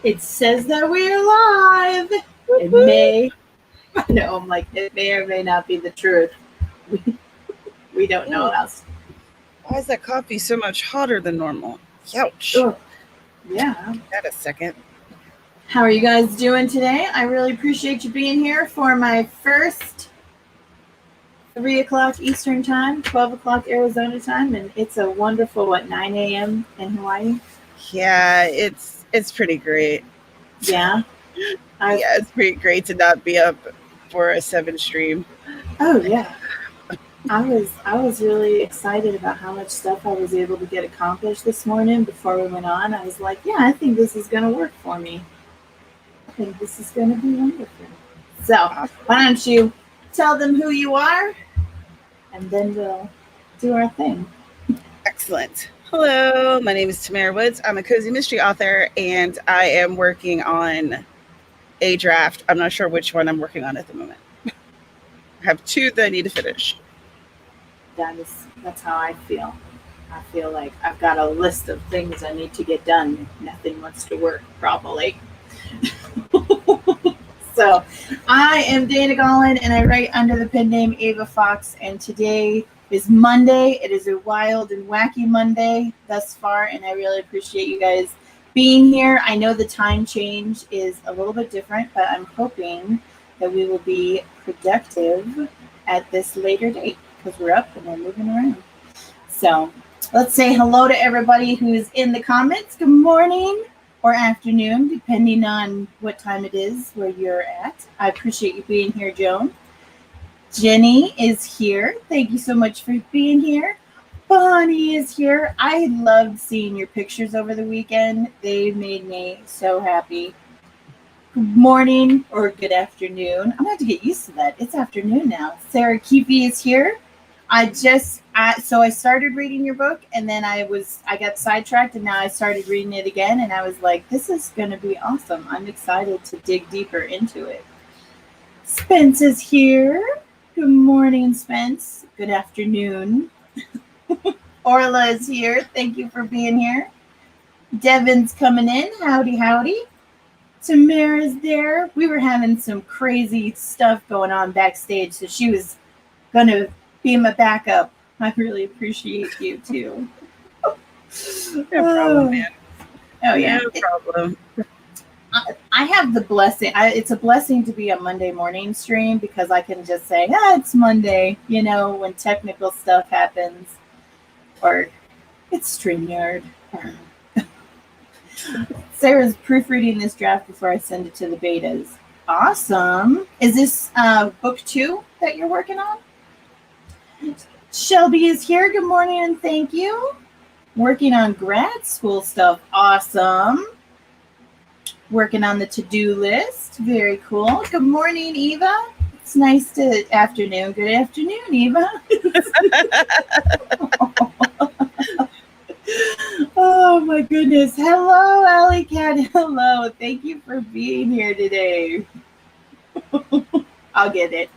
It says that we're live. It may, no, I'm like, it may or may not be the truth. We don't know else. Why is that coffee so much hotter than normal? Ouch. Oh, yeah. Got a second. How are you guys doing today? I really appreciate you being here for my first 3 o'clock Eastern time, 12 o'clock Arizona time, and it's a wonderful, 9 a.m. in Hawaii? Yeah, it's pretty great. Yeah? Yeah, it's pretty great to not be up for a 7 stream. Oh, yeah. I was really excited about how much stuff I was able to get accomplished this morning before we went on. I was like, yeah, I think this is going to work for me. I think this is going to be wonderful. So why don't you tell them who you are, and then we'll do our thing. Excellent. Hello, my name is Tamara Woods. I'm a cozy mystery author, and I am working on a draft. I'm not sure which one I'm working on at the moment. I have 2 that I need to finish. That's how I feel. I feel like I've got a list of things I need to get done. Nothing wants to work properly. So I am Dana Gollin, and I write under the pen name Ava Fox, and today is Monday. It is a wild and wacky Monday thus far, and I really appreciate you guys being here. I know the time change is a little bit different, but I'm hoping that we will be productive at this later date because we're up and we're moving around. So let's say hello to everybody who's in the comments. Good morning or afternoon, depending on what time it is where you're at. I appreciate you being here, Joan. Jenny is here. Thank you so much for being here. Bonnie is here. I loved seeing your pictures over the weekend. They made me so happy. Good morning or good afternoon. I'm going to have to get used to that. It's afternoon now. Sarah Keefe is here. So I started reading your book, and then I got sidetracked, and now I started reading it again, and I was like, this is going to be awesome. I'm excited to dig deeper into it. Spence is here. Good morning, Spence. Good afternoon. Orla is here. Thank you for being here. Devin's coming in. Howdy, howdy. Tamara's there. We were having some crazy stuff going on backstage, so she was going to be my backup. I really appreciate you, too. No problem, man. Oh, yeah. No problem. I have the blessing. It's a blessing to be a Monday morning stream because I can just say, it's Monday, when technical stuff happens. Or it's StreamYard. Sarah's proofreading this draft before I send it to the betas. Awesome. Is this book 2 that you're working on? Shelby is here. Good morning and thank you. Working on grad school stuff. Awesome. Working on the to-do list. Very cool. Good morning, Eva. It's nice to afternoon. Good afternoon, Eva. Oh my goodness. Hello, Alley Cat. Hello. Thank you for being here today. I'll get it.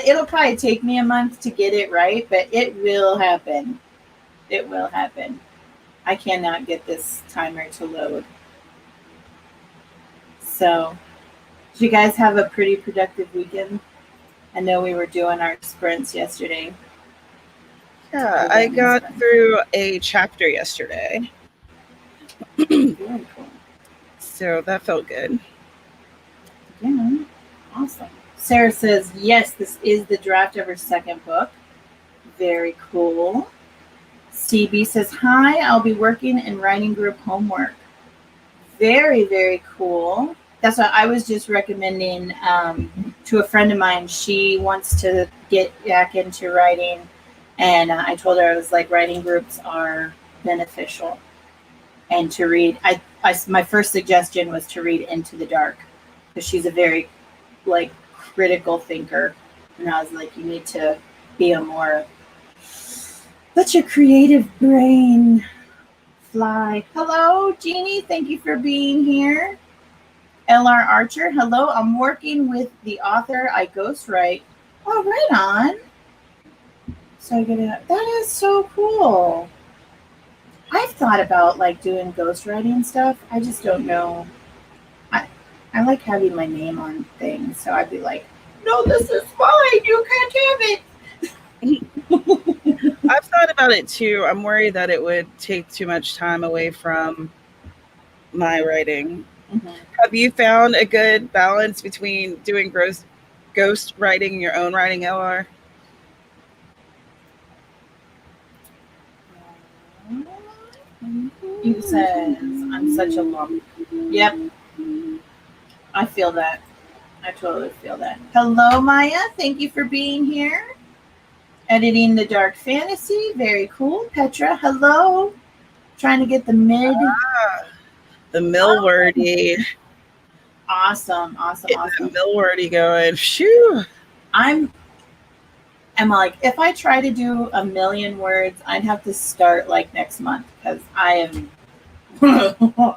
It'll probably take me a month to get it right, but it will happen. It will happen. I cannot get this timer to load. So, did you guys have a pretty productive weekend? I know we were doing our sprints yesterday. Yeah, I got through a chapter yesterday. Very cool. So that felt good. Yeah, awesome. Sarah says, yes, this is the draft of her second book. Very cool. CB says, hi, I'll be working in writing group homework. Very, very cool. That's what I was just recommending to a friend of mine. She wants to get back into writing. And I told her, I was like, writing groups are beneficial. And to read, my first suggestion was to read Into the Dark. Because she's a very, critical thinker. And I was like, you need to be a more, let your creative brain fly. Hello, Jeannie. Thank you for being here. LR Archer. Hello. I'm working with the author I ghostwrite. Oh, right on. So that is so cool. I've thought about doing ghostwriting stuff. I just don't know I like having my name on things, so I'd be like, "No, this is mine. You can't have it." I've thought about it too. I'm worried that it would take too much time away from my writing. Mm-hmm. Have you found a good balance between doing ghost writing and your own writing, LR? He says, "I'm such a lump." Yep, I feel that. I totally feel that. Hello, Maya. Thank you for being here. Editing the dark fantasy. Very cool. Petra, hello. Trying to get the mid. The millwordy. Awesome. The millwordy going. Shoo. I'm like, if I try to do 1,000,000 words, I'd have to start like next month because I am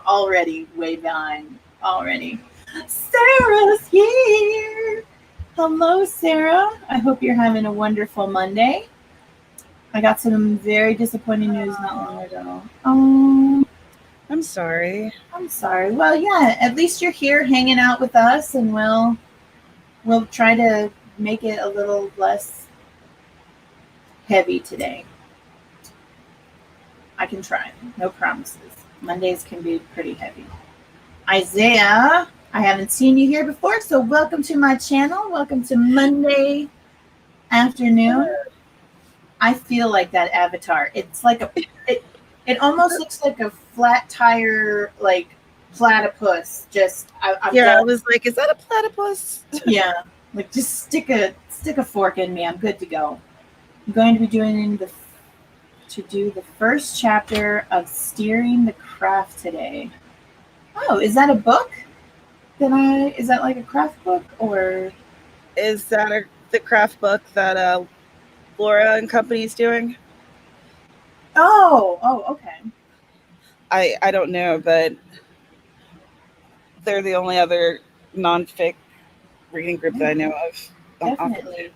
already way behind. Already. Sarah's here. Hello, Sarah. I hope you're having a wonderful Monday. I got some very disappointing news not long ago. Oh, I'm sorry. I'm sorry. Well, yeah, at least you're here hanging out with us, and we'll try to make it a little less heavy today. I can try. No promises. Mondays can be pretty heavy. Isaiah, I haven't seen you here before, so welcome to my channel. Welcome to Monday afternoon. I feel like that avatar. It's like it almost looks like a flat tire, like platypus. I was like, is that a platypus? Yeah, like just stick a fork in me. I'm good to go. I'm going to be doing the first chapter of Steering the Craft today. Oh, is that a book? Is that like a craft book, or is that the craft book that Laura and company is doing? Oh, okay. I don't know, but they're the only other non-fic reading group that I know of. Definitely.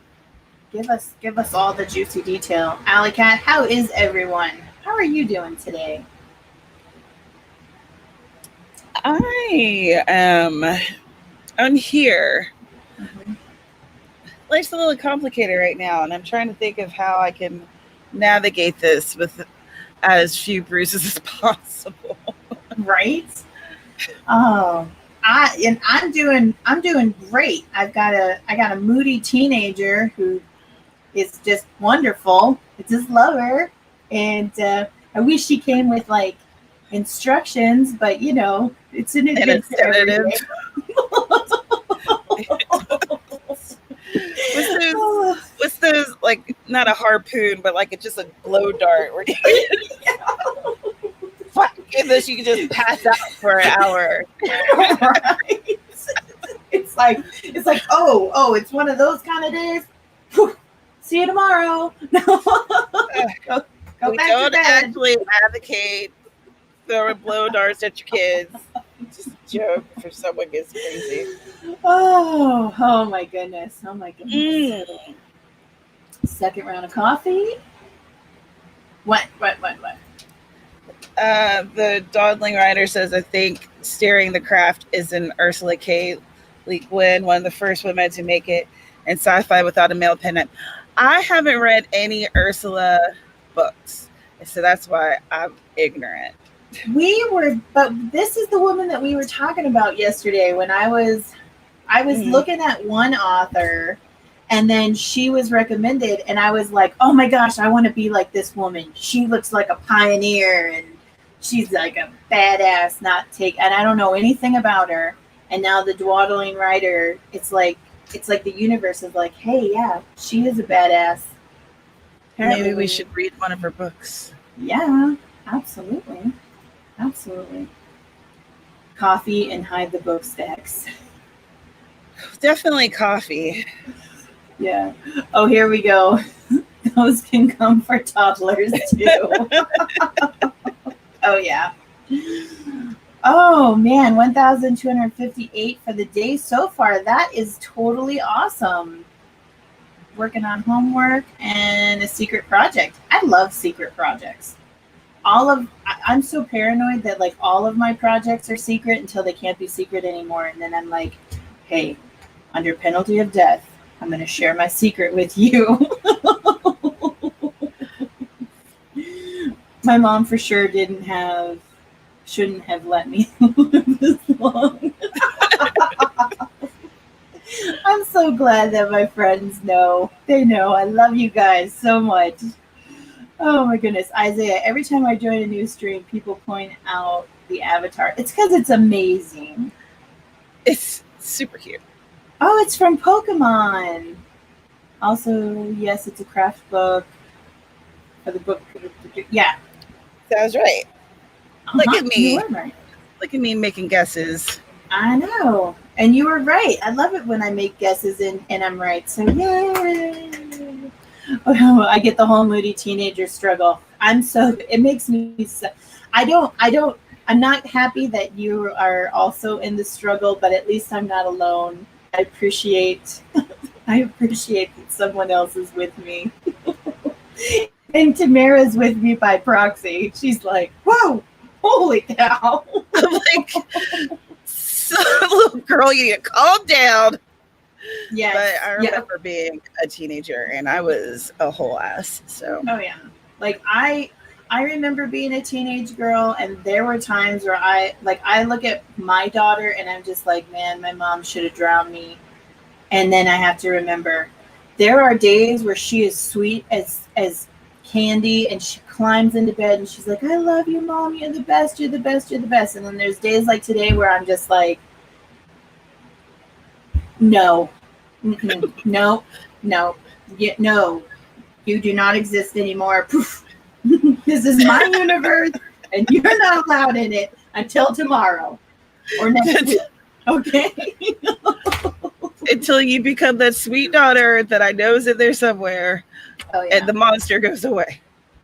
Give us all the juicy detail. Alley Cat, how is everyone? How are you doing today? I'm here. Mm-hmm. Life's a little complicated right now, and I'm trying to think of how I can navigate this with as few bruises as possible. Right? Oh, I'm doing great. I got a moody teenager who is just wonderful. I just love her, and I wish she came with like instructions, but you know, it's an adventure. What's those, like, not a harpoon, but like it's just a blow dart where goodness, you can just pass out for an hour. Right? It's like it's one of those kind of days. Whew. See you tomorrow. go we don't actually advocate throwing blow darts at your kids. Just a joke for someone gets crazy. Oh my goodness. Second round of coffee. What? The Dawdling Writer says, I think Steering the Craft is an Ursula K. Le Guin, one of the first women to make it in sci-fi without a male pennant. I haven't read any Ursula books, so that's why I'm ignorant. But this is the woman that we were talking about yesterday when I was looking at one author, and then she was recommended, and I was like, oh my gosh, I want to be like this woman. She looks like a pioneer, and she's like a badass, and I don't know anything about her. And now the Dawdling Writer, it's like the universe is like, hey, yeah, she is a badass. Apparently. Maybe we should read one of her books. Yeah, absolutely. Coffee and hide the book stacks. Definitely coffee. Yeah. Oh, here we go. Those can come for toddlers too. Oh yeah. Oh man, 1,258 for the day so far. That is totally awesome. Working on homework and a secret project. I love secret projects. I'm so paranoid that like all of my projects are secret until they can't be secret anymore. And then I'm like, hey, under penalty of death, I'm going to share my secret with you. My mom for sure shouldn't have let me live this long. I'm so glad that my friends know. They know. I love you guys so much. Oh my goodness. Isaiah, every time I join a new stream, people point out the avatar. It's because it's amazing. It's super cute. Oh, it's from Pokemon. Also, yes, it's a craft book. For the book. Yeah. Sounds right. Uh-huh. Look at me. You were right. Look at me making guesses. I know. And you were right. I love it when I make guesses and I'm right. So yay. Oh, I get the whole moody teenager struggle. It makes me so, I'm not happy that you are also in the struggle, but at least I'm not alone. I appreciate that someone else is with me. And Tamara's with me by proxy. She's like, whoa, holy cow. I'm like, little girl, you need to calm down. Yeah. But I remember being a teenager and I was a whole ass. So oh yeah. Like I remember being a teenage girl, and there were times where I look at my daughter and I'm just like, man, my mom should have drowned me. And then I have to remember there are days where she is sweet as candy, and she climbs into bed and she's like, I love you, Mom, you're the best, you're the best, you're the best. And then there's days like today where I'm just like, no, no, you do not exist anymore. This is my universe and you're not allowed in it until tomorrow or next week. Okay. Until you become that sweet daughter that I know is in there somewhere. Oh, yeah. And the monster goes away.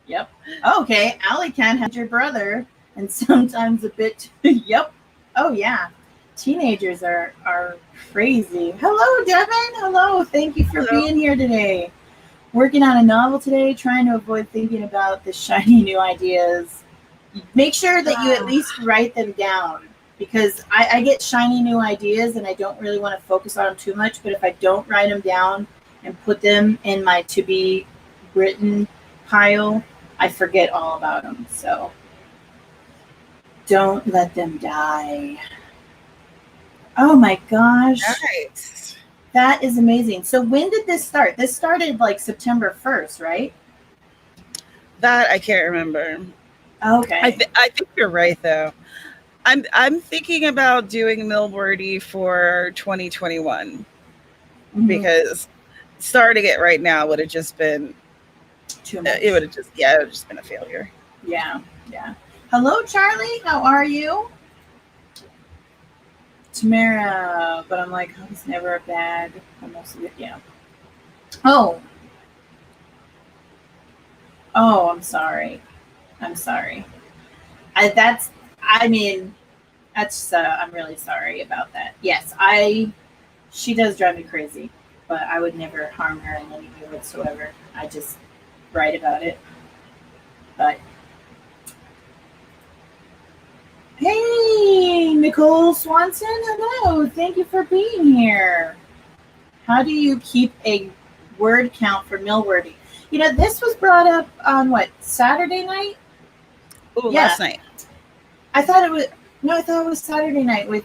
Yep. Okay. Allie can't have your brother, and sometimes a bit. Yep. Oh yeah. Teenagers are crazy. Hello, Devin. Hello. Thank you for being here today. Working on a novel today, trying to avoid thinking about the shiny new ideas. Make sure that you at least write them down, because I get shiny new ideas and I don't really want to focus on them too much. But if I don't write them down and put them in my to be written pile, I forget all about them. So don't let them die. Oh my gosh. Nice. That is amazing. So when did this start? This started like September 1st, right? That I can't remember. Okay. I think you're right though. I'm thinking about doing Millwordy for 2021 because starting it right now would have just been too much. It would have just been a failure. Yeah. Hello, Charlie. How are you? Tamara, but I'm like, oh, it's never a bad. Most of it, yeah. Oh, I'm sorry. I'm really sorry about that. Yes, she does drive me crazy, but I would never harm her in any way whatsoever. I just write about it. But hey, Nicole Swanson, hello. Thank you for being here. How do you keep a word count for Millwordy? You know, this was brought up on Saturday night? Oh, yeah. Last night. I thought it was Saturday night with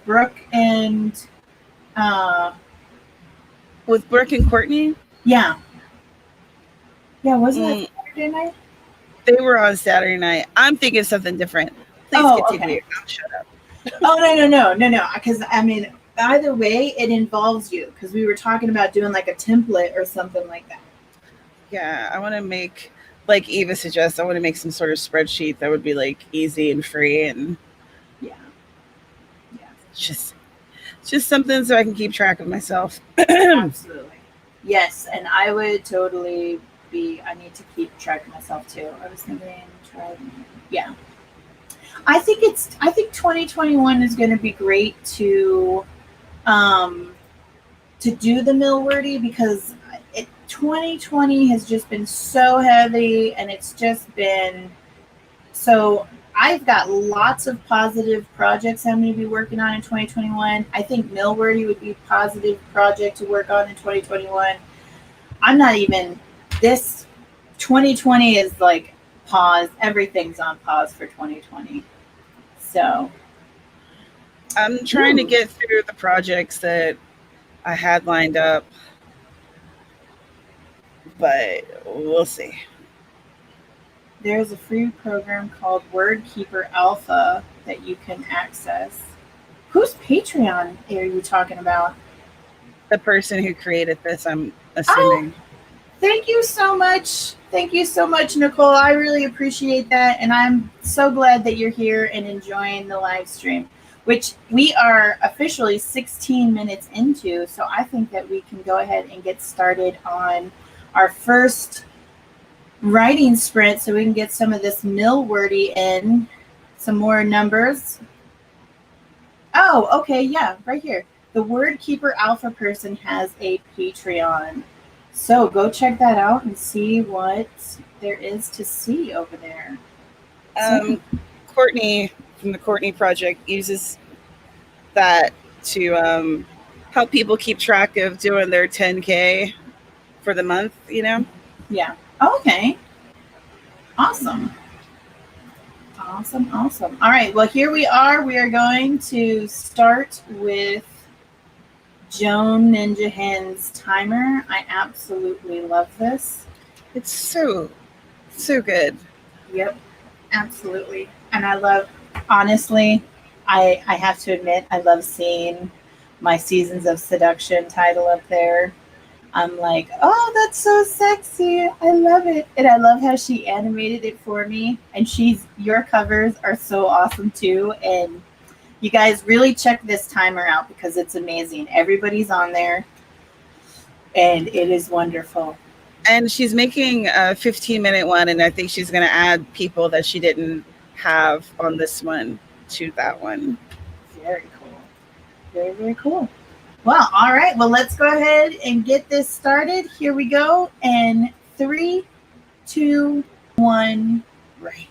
Brooke and with Brooke and Courtney? Yeah. Yeah, wasn't it Saturday night? They were on Saturday night. I'm thinking something different. Please continue. Okay. I'll shut up. Oh, no. Because, either way, it involves you. Because we were talking about doing like a template or something like that. Yeah, I want to make, like Eva suggests, I want to make some sort of spreadsheet that would be like easy and free and just something so I can keep track of myself. Absolutely. Yes, and I would totally I need to keep track of myself too. I was thinking, yeah. I think 2021 is going to be great to do the Millwordy, because 2020 has just been so heavy, and it's just been So I've got lots of positive projects I'm going to be working on in 2021. I think Millwordy would be a positive project to work on in 2021. I'm not even, this 2020 is like pause. Everything's on pause for 2020. So I'm trying to get through the projects that I had lined up, but we'll see. there's a free program called WordKeeper Alpha that you can access. Whose Patreon are you talking about? The person who created this, I'm Oh, assuming. thank you so much. Thank you so much, Nicole. I really appreciate that. And I'm so glad that you're here and enjoying the live stream, which we are officially 16 minutes into. So I think that we can go ahead and get started on our first writing sprint so we can get some of this Millwordy in, some more numbers. Oh, okay. Yeah, right here. The WordKeeper Alpha person has a Patreon. So go check that out and see what there is to see over there. Courtney from the Courtney Project uses that to help people keep track of doing their 10K for the month, you know? Yeah. Okay. Awesome. Awesome. Awesome. All right. Well, here we are. We are going to start with Joan Ninja Hen's timer. I absolutely love this. It's so good. Yep. Absolutely. And I love, honestly, I have to admit, I love seeing my Seasons of Seduction title up there. I'm like, oh, that's so sexy. I love it. And I love how she animated it for me. And your covers are so awesome too. And you guys really check this timer out because it's amazing. Everybody's on there and it is wonderful. And she's making a 15-minute one, and I think she's going to add people that she didn't have on this one to that one. Very cool. Very, very cool. Well, all right. Well, let's go ahead and get this started. Here we go. And 3, 2, 1, right.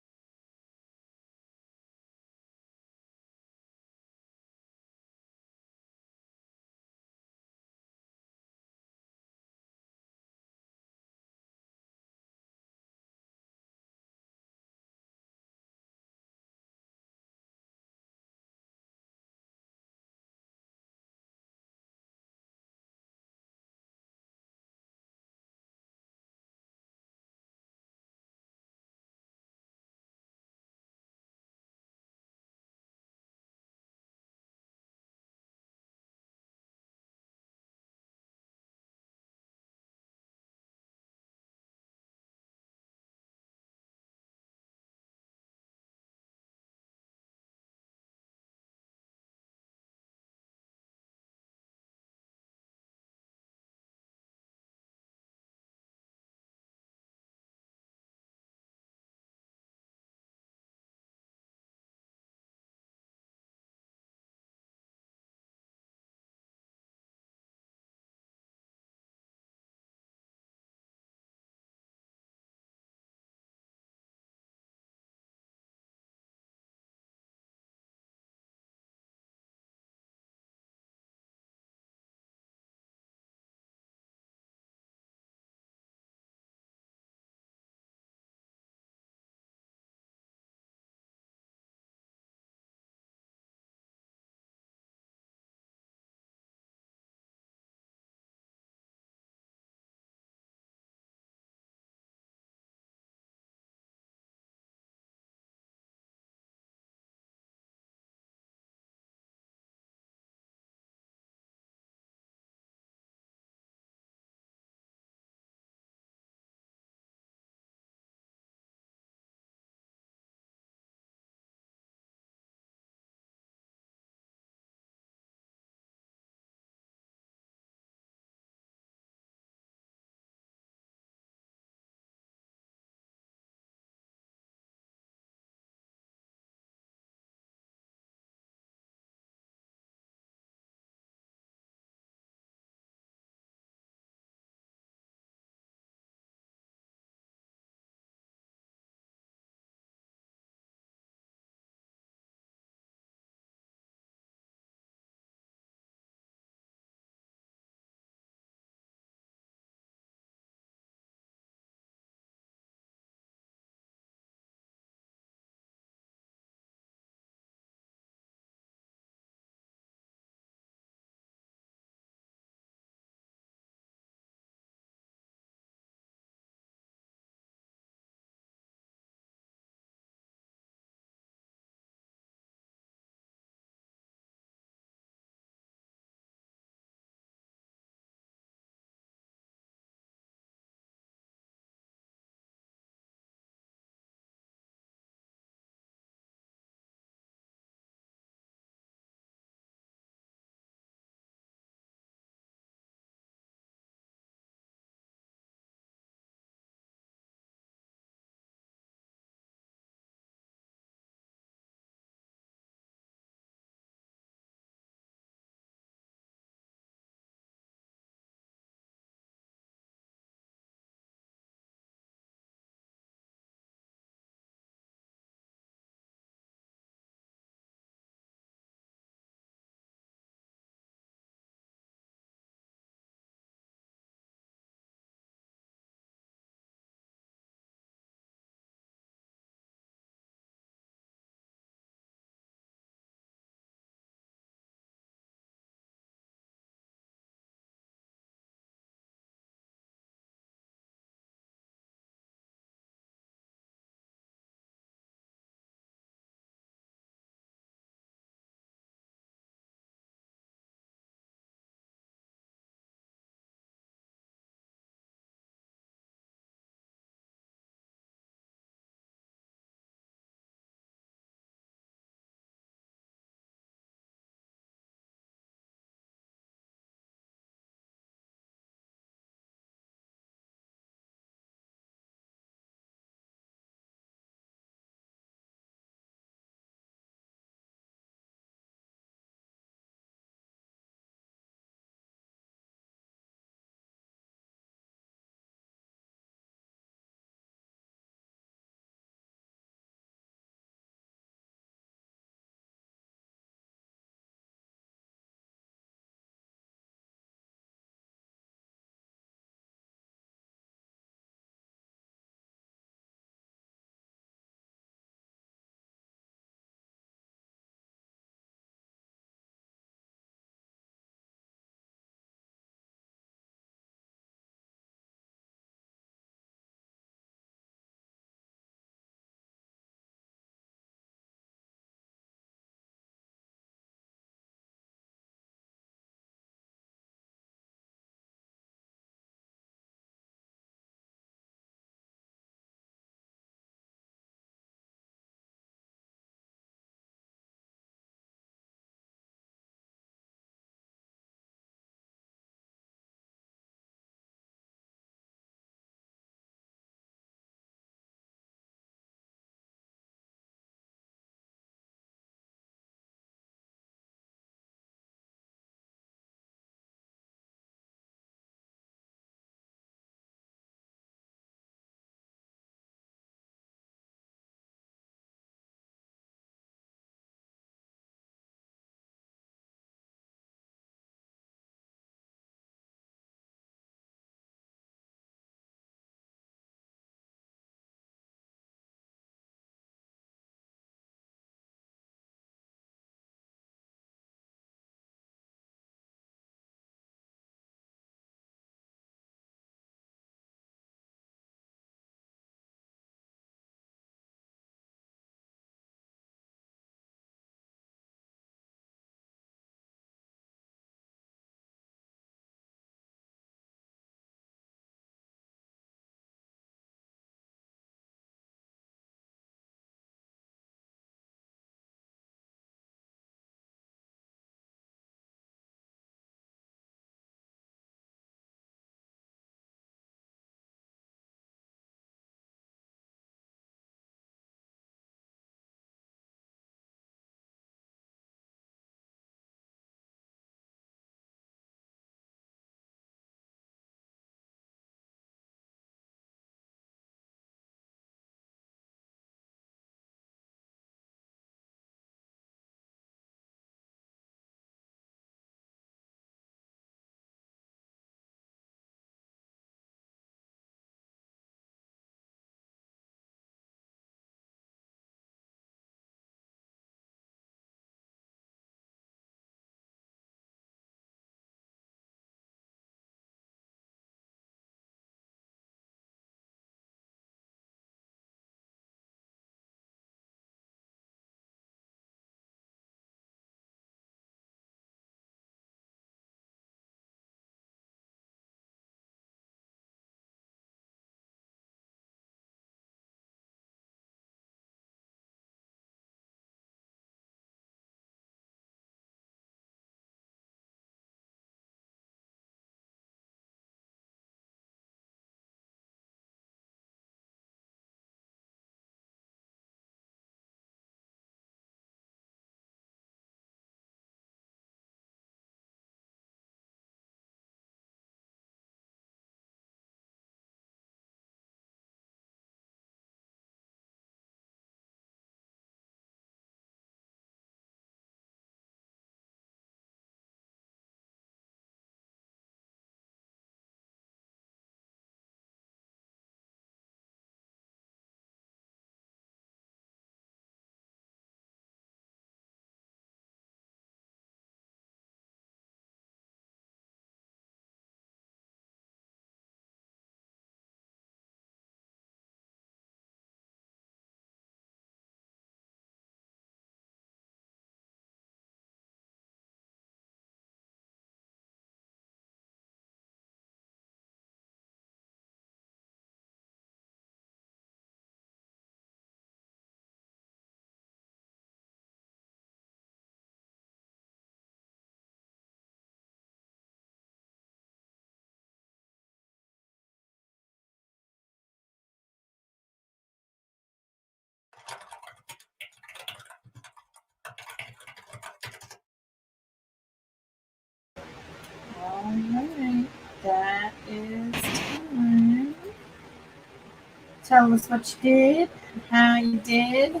tell us what you did, how you did.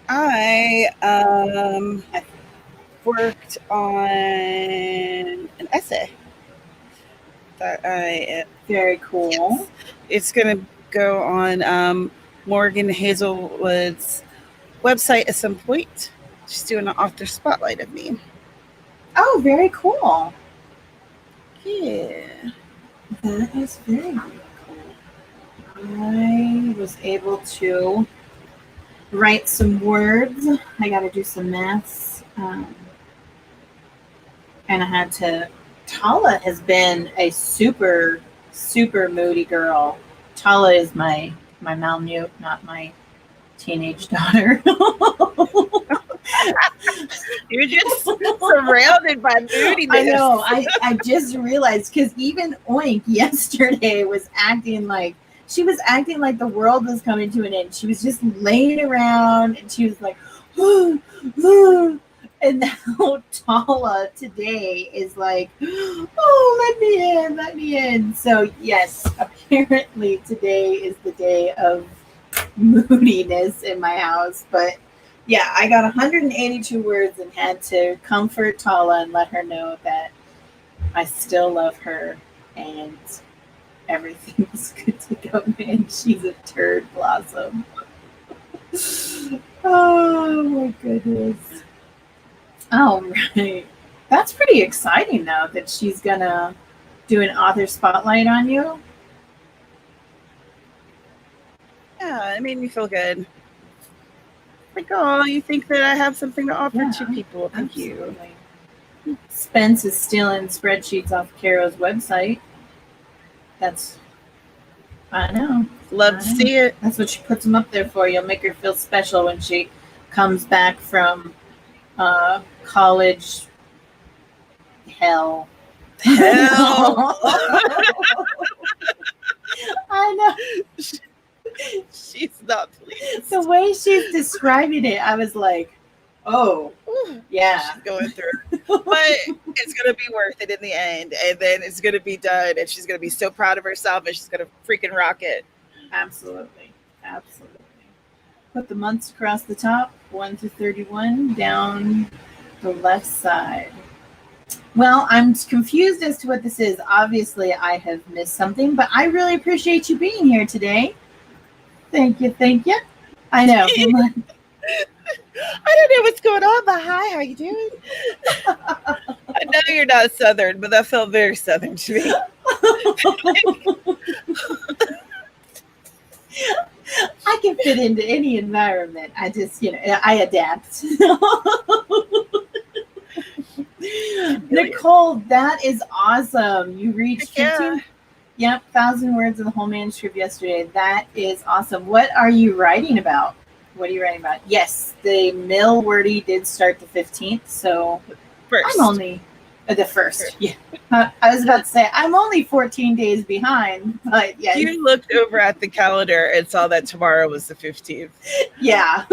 I worked on an essay that I Very cool. Yes. It's going to go on Morgan Hazelwood's website at some point. She's doing an author spotlight of me. Oh, very cool. Yeah. That is very, very cool. I was able to write some words. I got to do some maths. And I had to. Tala has been a super, super moody girl. Tala is my Malmute, not my teenage daughter. You're just surrounded by moodiness. I know. I just realized because even Oink yesterday was acting like the world was coming to an end. She was just laying around and she was like, and now Tala today is like, oh, let me in. So yes, apparently today is the day of moodiness in my house. But yeah, I got 182 words and had to comfort Tala and let her know that I still love her and everything is good to go, man. She's a turd blossom. Oh my goodness. All right. That's pretty exciting though that she's gonna do an author spotlight on you. Yeah, it made me feel good. Like, oh, you think that I have something to offer to people. Thank you. Spence is stealing spreadsheets off Carrow's website. I know. Love to see it. That's what she puts them up there for. You'll make her feel special when she comes back from college hell. I know. She's not pleased. The way she's describing it, I was like, oh, yeah. She's going through. But it's going to be worth it in the end. And then it's going to be done. And she's going to be so proud of herself. And she's going to freaking rock it. Absolutely. Absolutely. Put the months across the top, 1 through 31, down the left side. Well, I'm confused as to what this is. Obviously, I have missed something, but I really appreciate you being here today. Thank you. I know. I don't know what's going on, but hi, how you doing? I know you're not Southern, but that felt very Southern to me. I can fit into any environment. I just, I adapt. Nicole, that is awesome. You reached 15. Yep, 1,000 words of the whole manuscript yesterday. That is awesome. What are you writing about? Yes, the mill wordy did start the 15th, so first. I'm only the first. Yeah, I was about to say I'm only 14 days behind, but yeah. You looked over at the calendar and saw that tomorrow was the 15th. Yeah.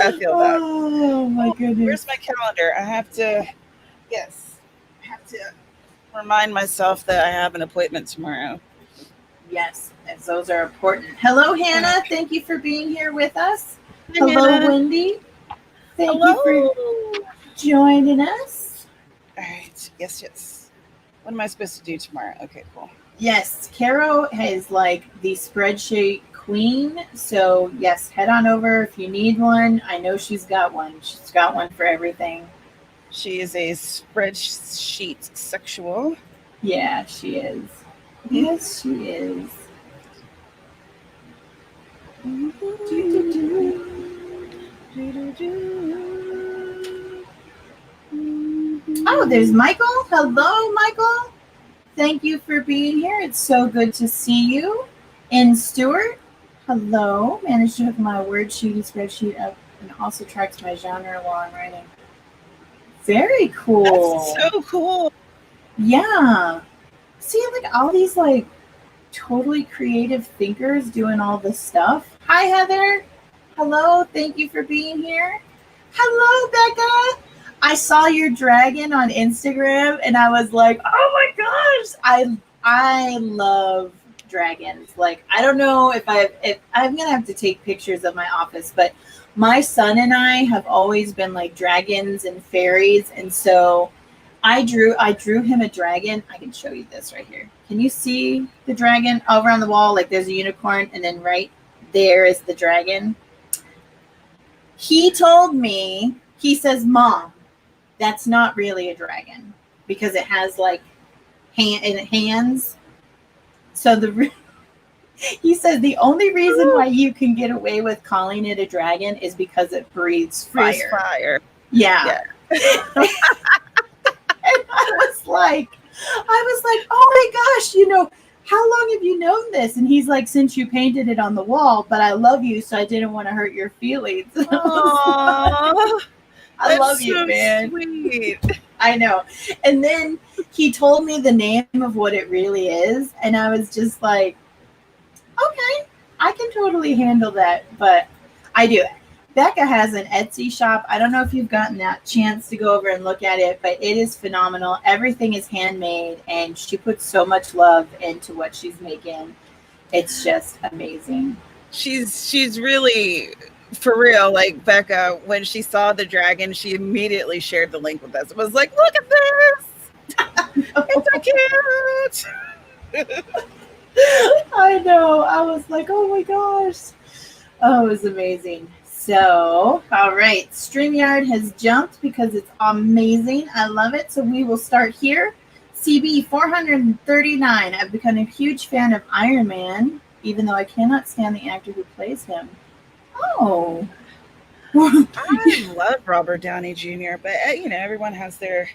I feel that. Oh my goodness. Where's my calendar? I have to remind myself that I have an appointment tomorrow. Yes, and those are important. Hello, Hannah. Thank you for being here with us. Hi, hello, Hannah. Wendy. Thank you for joining us. All right. Yes. What am I supposed to do tomorrow? Okay, cool. Yes, Carrow is like the spreadsheet queen. So, yes, head on over if you need one. I know she's got one. She's got one for everything. She is a spreadsheet sexual. Yeah, she is. Yes, she is. Oh, there's Michael. Hello, Michael. Thank you for being here. It's so good to see you. And Stuart, hello. Managed to hook my word sheety spreadsheet up and also tracks my genre while I'm writing. Very cool. That's so cool. Yeah. See, like all these like totally creative thinkers doing all this stuff. Hi, Heather. Hello. Thank you for being here. Hello, Becca. I saw your dragon on Instagram and I was like, oh my gosh. I love dragons. Like, I don't know if I'm gonna have to take pictures of my office, but my son and I have always been like dragons and fairies, and so I drew him a dragon. I can show you this right here. Can you see the dragon over on the wall? Like, there's a unicorn, and then right there is the dragon. He told me, he says, "Mom, that's not really a dragon because it has like hands." So he says the only reason why you can get away with calling it a dragon is because it breathes fire. Yeah. And I was like, oh my gosh, how long have you known this? And he's like, since you painted it on the wall, but I love you, so I didn't want to hurt your feelings. I love you, so man. Sweet. I know. And then he told me the name of what it really is, and I was just like, okay, I can totally handle that. But I do. Becca has an Etsy shop. I don't know if you've gotten that chance to go over and look at it, but it is phenomenal. Everything is handmade, and she puts so much love into what she's making. It's just amazing. She's really, for real, like Becca, when she saw the dragon, she immediately shared the link with us. It was like, look at this. It's so cute. I know. I was like, oh my gosh. Oh, it was amazing. So, all right. StreamYard has jumped because it's amazing. I love it. So we will start here. CB 439. I've become a huge fan of Iron Man, even though I cannot stand the actor who plays him. Oh. I love Robert Downey Jr., but everyone has their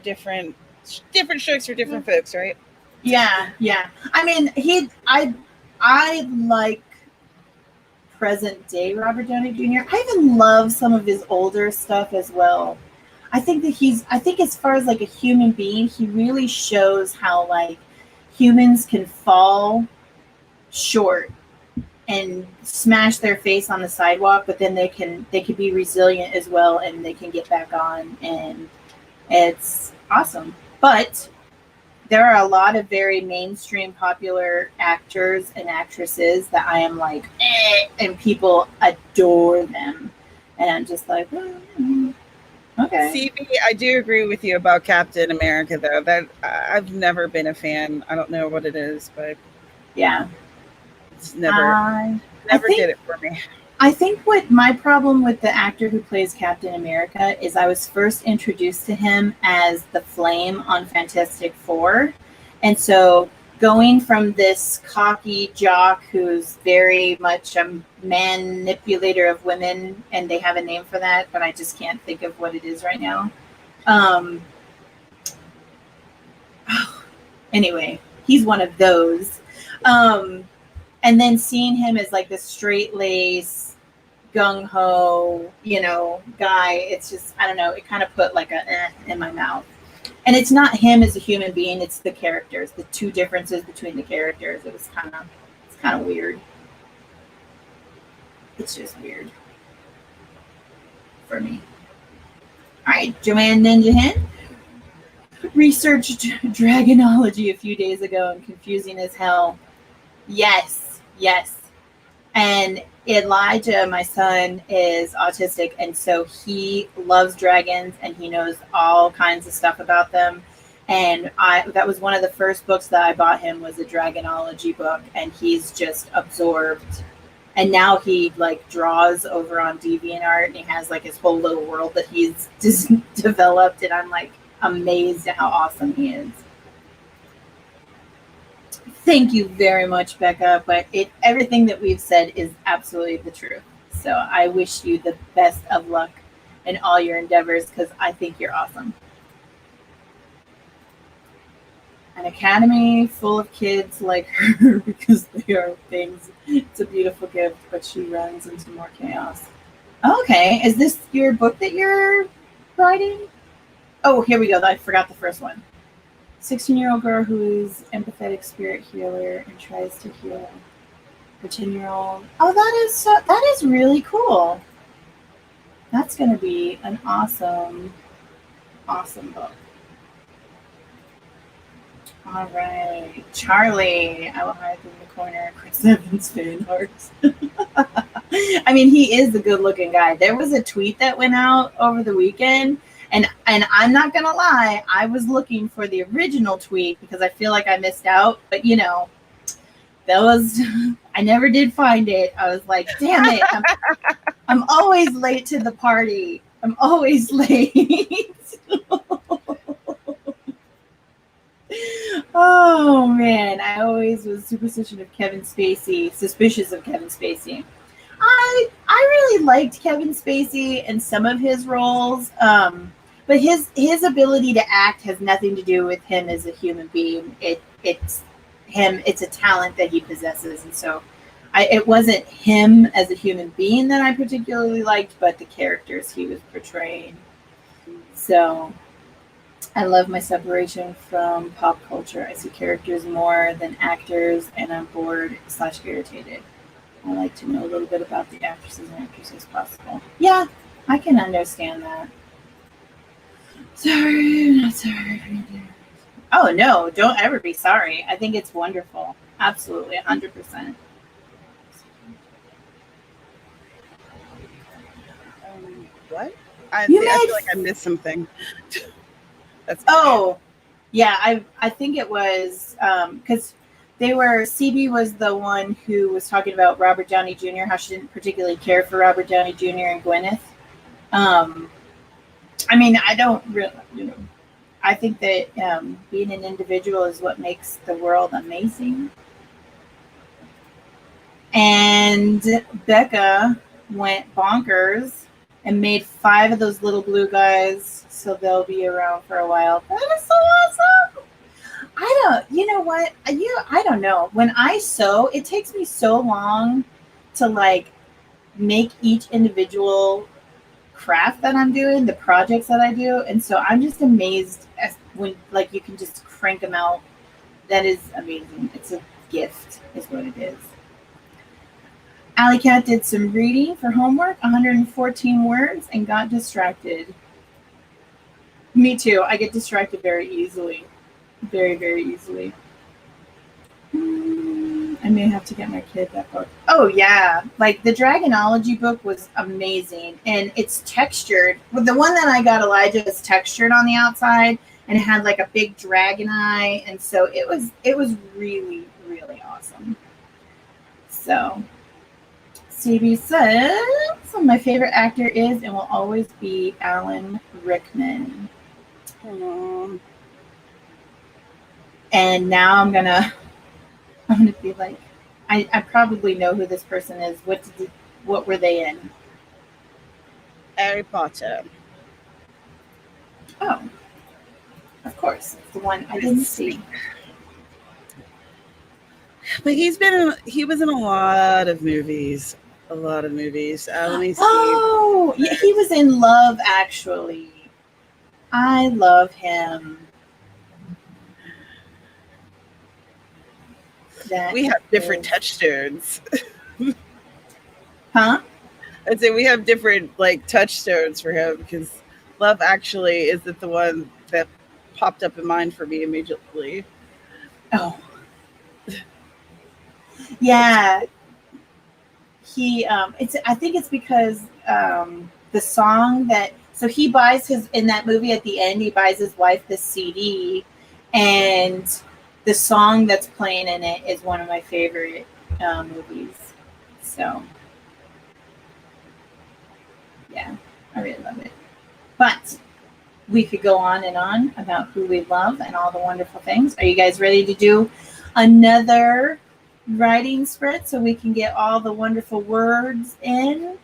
different strokes for different folks, right? Yeah. I mean, I like present day Robert Downey Jr. I even love some of his older stuff as well. I think as far as like a human being, he really shows how like humans can fall short and smash their face on the sidewalk, but then they can be resilient as well, and they can get back on, and it's awesome. But there are a lot of very mainstream popular actors and actresses that I am like, and people adore them. And I'm just like, okay. CB, I do agree with you about Captain America, though. That I've never been a fan. I don't know what it is, but yeah, it's never did it for me. I think what my problem with the actor who plays Captain America is I was first introduced to him as the Flame on Fantastic Four. And so going from this cocky jock who's very much a manipulator of women, and they have a name for that, but I just can't think of what it is right now. Anyway, he's one of those. And then seeing him as like the straight-laced, gung-ho, guy, it's just, I don't know, it kind of put like a in my mouth. And it's not him as a human being, it's the characters, the two differences between the characters. It's kind of weird. It's just weird for me. All right, Joanne Ninja Hen researched dragonology a few days ago and confusing as hell. Yes. And Elijah, my son, is autistic, and so he loves dragons, and he knows all kinds of stuff about them. And that was one of the first books that I bought him, was a dragonology book, and he's just absorbed. And now he like draws over on DeviantArt, and he has like his whole little world that he's just developed, and I'm like amazed at how awesome he is. Thank you very much, Becca, but everything that we've said is absolutely the truth. So I wish you the best of luck in all your endeavors, because I think you're awesome. An academy full of kids like her because they are things. It's a beautiful gift, but she runs into more chaos. Okay, is this your book that you're writing? Oh, here we go. I forgot the first one. 16-year-old girl who is empathetic spirit healer and tries to heal her 10-year-old. Oh, that is really cool. That's going to be an awesome book. All right. Charlie, I will hide in the corner. Chris Evans fan hearts. I mean, he is a good looking guy. There was a tweet that went out over the weekend, and I'm not gonna lie, I was looking for the original tweet because I feel like I missed out. But you know, that was I never did find it. I was like, damn it, I'm always late to the party. I'm always late. Oh man, I always was suspicious of Kevin Spacey. I really liked Kevin Spacey and some of his roles, but his ability to act has nothing to do with him as a human being. It's him. It's a talent that he possesses, and so it wasn't him as a human being that I particularly liked, but the characters he was portraying. So I love my separation from pop culture. I see characters more than actors, and I'm bored/irritated. I like to know a little bit about the actresses and actors as possible. Yeah, I can understand that. Sorry, not sorry. Oh no, don't ever be sorry. I think it's wonderful. Absolutely, 100%. What? I feel like I missed something. That's yeah, I think it was because CB was the one who was talking about Robert Downey Jr., how she didn't particularly care for Robert Downey Jr. and Gwyneth. I mean, I don't really, I think that being an individual is what makes the world amazing. And Becca went bonkers and made 5 of those little blue guys, so they'll be around for a while. That is so awesome. I don't know. When I sew, it takes me so long to like make each individual craft that I'm doing, the projects that I do, and so I'm just amazed when like you can just crank them out. That is amazing. It's a gift, is what it is. Alley Cat did some reading for homework, 114 words, and got distracted. Me too. I get distracted very easily. Very, very easily. I may have to get my kid that book. Oh, yeah. Like, the Dragonology book was amazing. And it's textured. Well, the one that I got, Elijah, is textured on the outside. And it had, like, a big dragon eye. And so it was really, really awesome. So CB says, my favorite actor is and will always be Alan Rickman. And now I'm gonna be like, I probably know who this person is. What were they in? Harry Potter. Oh, of course, it's the one I didn't see. But he was in a lot of movies. Let me see. Oh, yeah, he was in Love Actually. I love him. We have different touchstones. Huh? I'd say we have different like touchstones for him because Love Actually isn't the one that popped up in mind for me immediately. Oh. Yeah. I think it's because the song so he buys in that movie at the end, he buys his wife this CD, and the song that's playing in it is one of my favorite movies. So, yeah, I really love it. But we could go on and on about who we love and all the wonderful things. Are you guys ready to do another writing spread so we can get all the wonderful words in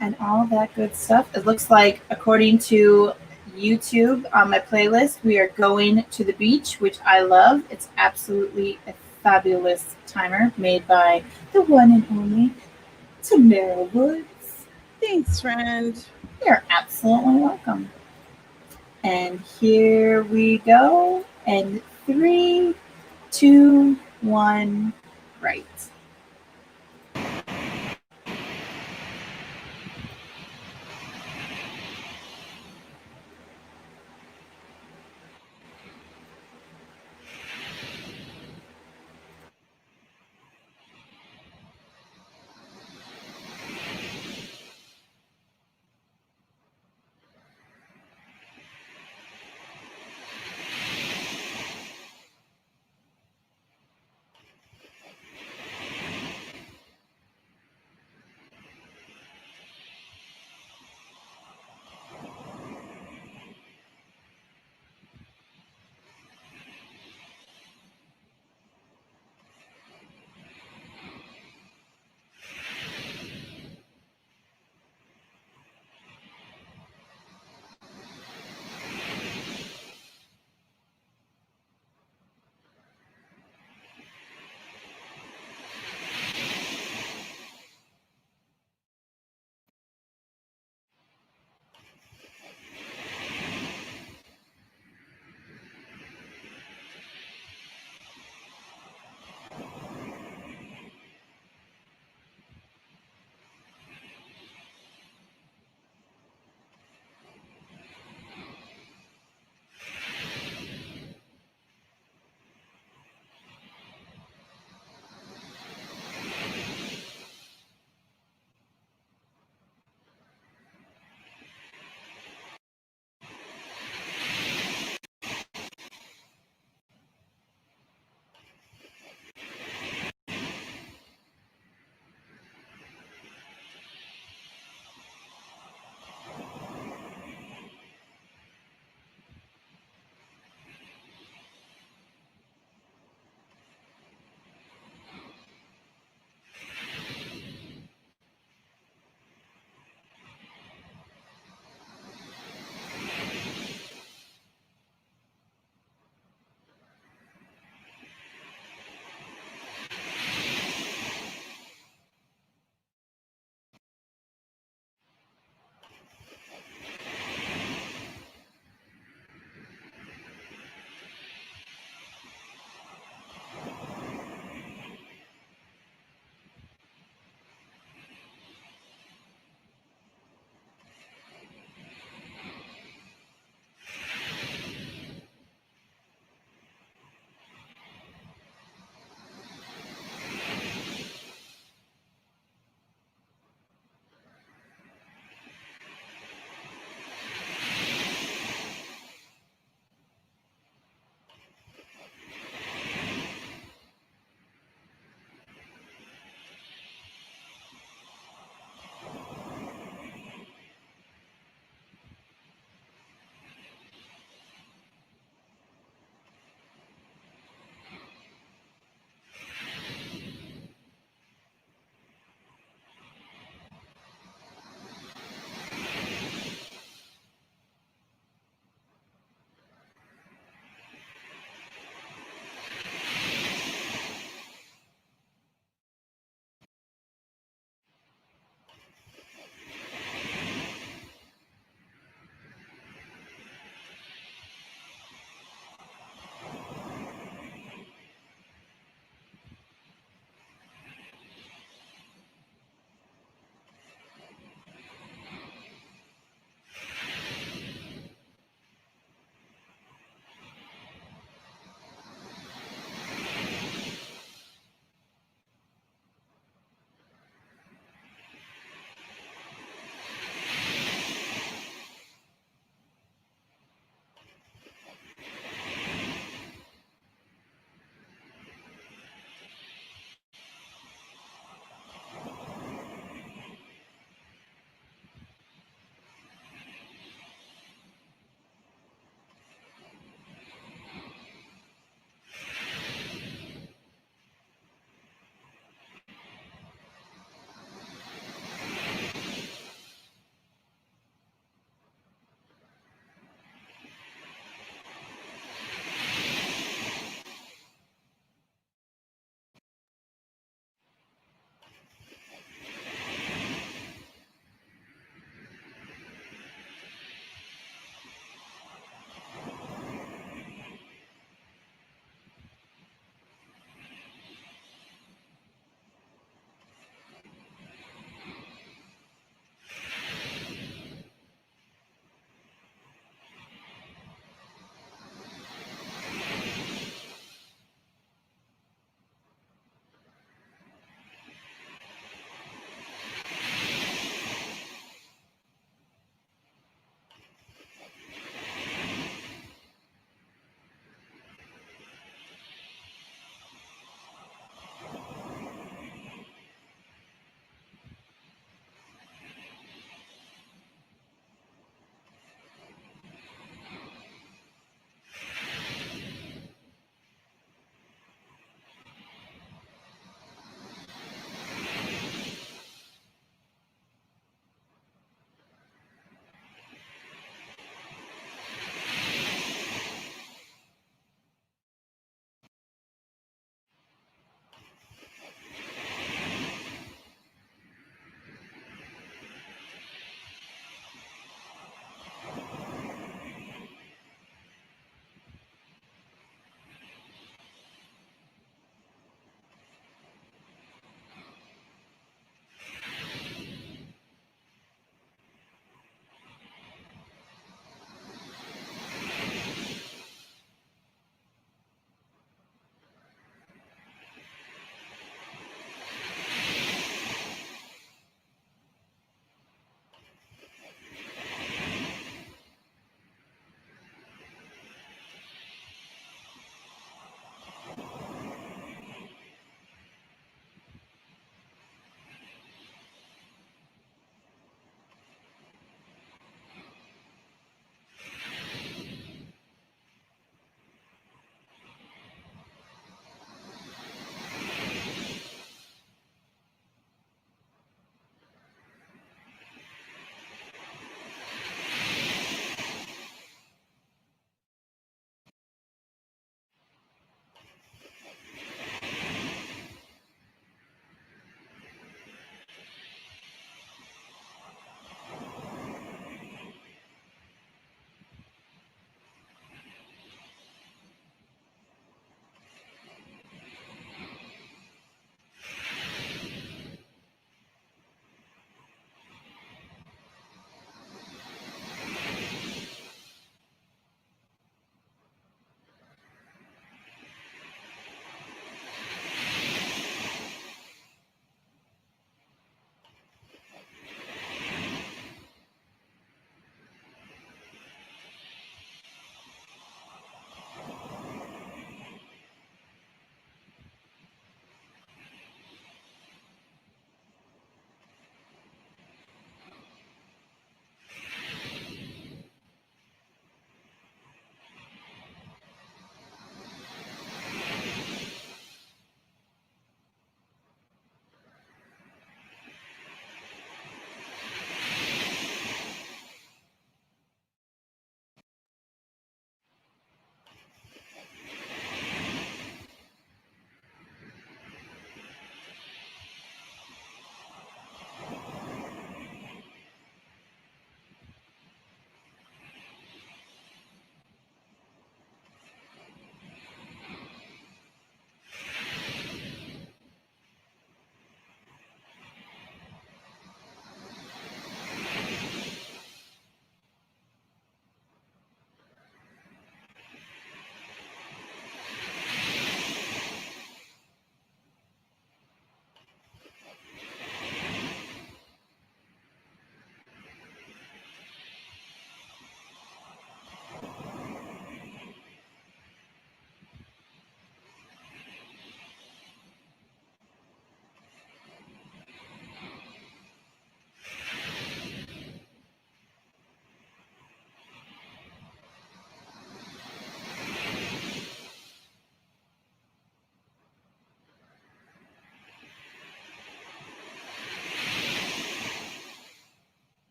and all that good stuff? It looks like, according to YouTube on my playlist, we are going to the beach, which I love. It's absolutely a fabulous timer made by the one and only Tamara Woods. Thanks, friend. You're absolutely welcome. And here we go. And 3, 2, 1, right.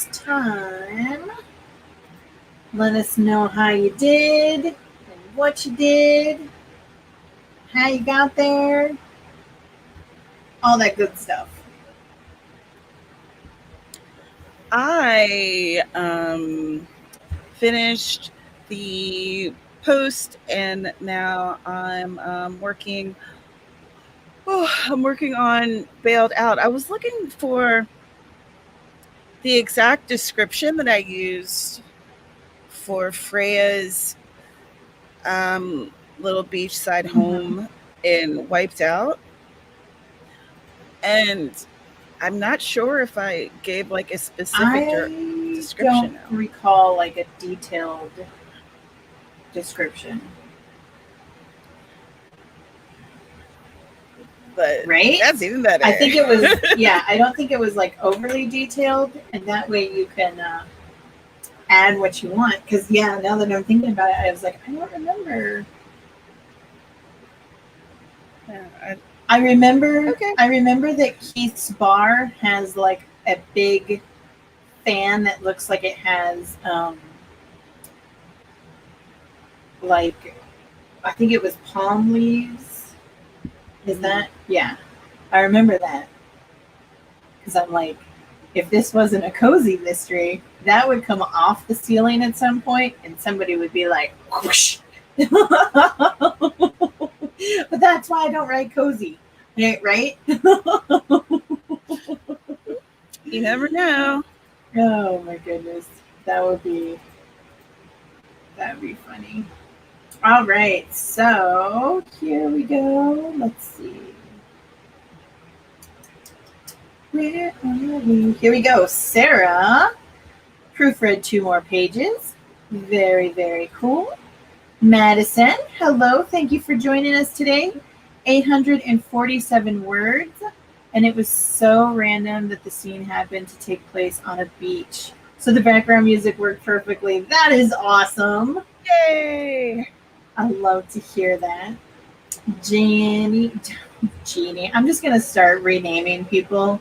next time. Let us know how you did and what you did, how you got there, all that good stuff. I finished the post, and now I'm working. Oh, I'm working on Bailed Out. I was looking for the exact description that I used for Freya's little beachside home in Wiped Out, and I'm not sure if I gave like a specific description. I don't recall like a detailed description. But right? That's even better. I think it was, yeah, I don't think it was like overly detailed, and that way you can add what you want. Because, yeah, now that I'm thinking about it, I was like, I don't remember. Yeah, I remember. Okay. I remember that Keith's bar has like a big fan that looks like it has like, I think it was palm leaves. Is that? Yeah, I remember that. Because I'm like, if this wasn't a cozy mystery, that would come off the ceiling at some point, and somebody would be like, whoosh. But that's why I don't write cozy, right? You never know. Oh my goodness, that'd be funny. All right, so here we go. Let's see. Where are we? Here we go. Sarah proofread 2 more pages. Very, very cool. Madison, hello. Thank you for joining us today. 847 words. And it was so random that the scene happened to take place on a beach. So the background music worked perfectly. That is awesome. Yay! I love to hear that. Jeannie. I'm just going to start renaming people.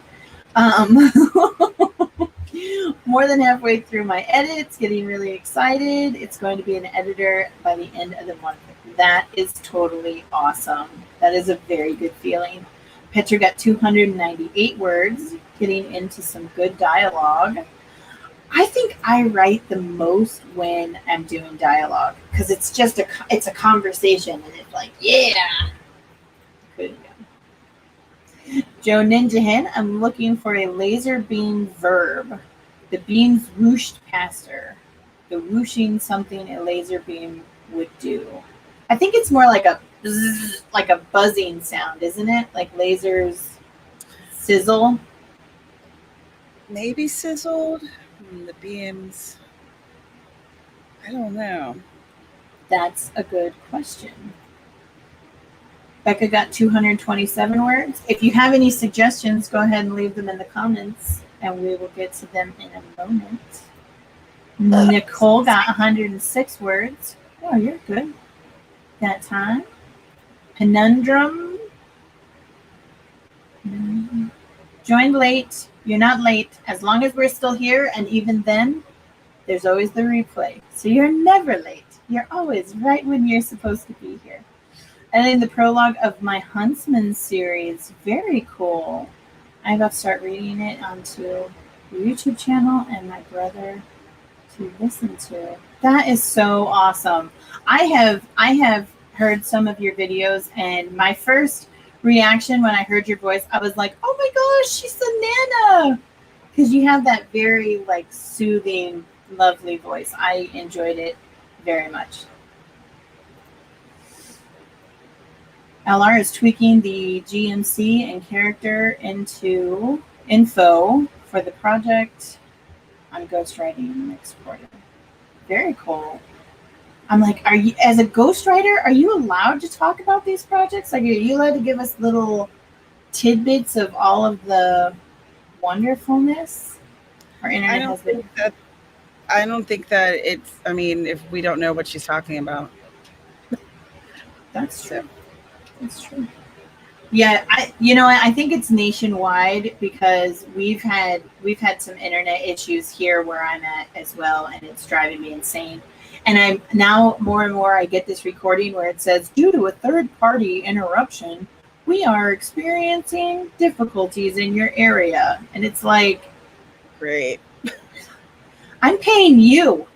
More than halfway through my edits, getting really excited. It's going to be an editor by the end of the month. That is totally awesome. That is a very good feeling. Petra got 298 words, getting into some good dialogue. I think I write the most when I'm doing dialogue because it's just it's a conversation and it's like, yeah. Good. Joe Ninja Hen, I'm looking for a laser beam verb. The beams whooshed past her. The whooshing something a laser beam would do. I think it's more like a bzzz, like a buzzing sound, isn't it? Like lasers sizzle. Maybe sizzled. The beams. I don't know. That's a good question. Becca got 227 words. If you have any suggestions, go ahead and leave them in the comments, and we will get to them in a moment. Nicole got 106 words. Oh, you're good that time. Conundrum. Joined late. You're not late. As long as we're still here, and even then, there's always the replay. So you're never late. You're always right when you're supposed to be here. And in the prologue of my Huntsman series, very cool. I got to start reading it onto the YouTube channel and my brother to listen to. That is so awesome. I have heard some of your videos, and my first reaction when I heard your voice, I was like, oh my gosh, she's the Nana. Because you have that very like soothing, lovely voice. I enjoyed it very much. LR is tweaking the GMC and character into info for the project on ghostwriting next quarter. Very cool. I'm like, are you, as a ghostwriter, are you allowed to talk about these projects? Like, are you allowed to give us little tidbits of all of the wonderfulness? Our internet has been. I don't think that it's. I mean, if we don't know what she's talking about, That's true. That's true. Yeah, I think it's nationwide because we've had some internet issues here where I'm at as well, and it's driving me insane. And I'm now more and more I get this recording where it says, due to a third party interruption, we are experiencing difficulties in your area. And it's like, Great. I'm paying you.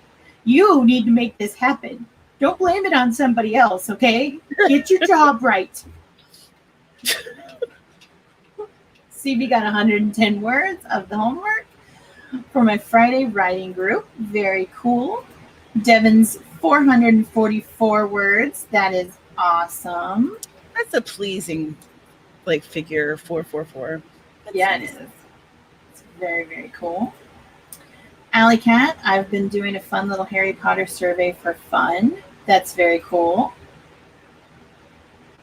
You need to make this happen. Don't blame it on somebody else, okay? Get your job right. CB got 110 words of the homework for my Friday writing group. Very cool. Devin's 444 words. That is awesome. That's a pleasing figure, 444. Yeah, it is. It's very, very cool. Alley Cat, I've been doing a fun little Harry Potter survey for fun. That's very cool.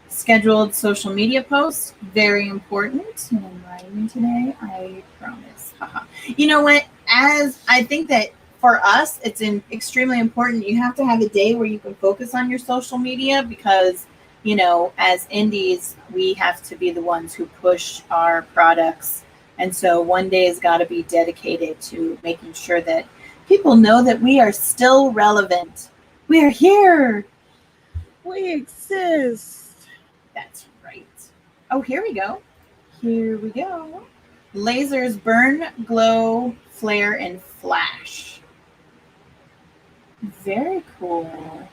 Scheduled social media posts, very important. And I'm writing today, I promise. You know what? As I think that for us, it's extremely important. You have to have a day where you can focus on your social media because, as indies, we have to be the ones who push our products. And so one day has got to be dedicated to making sure that people know that we are still relevant. We are here. We exist. That's right. Oh, here we go. Here we go. Lasers burn, glow, flare, and flash. Very cool.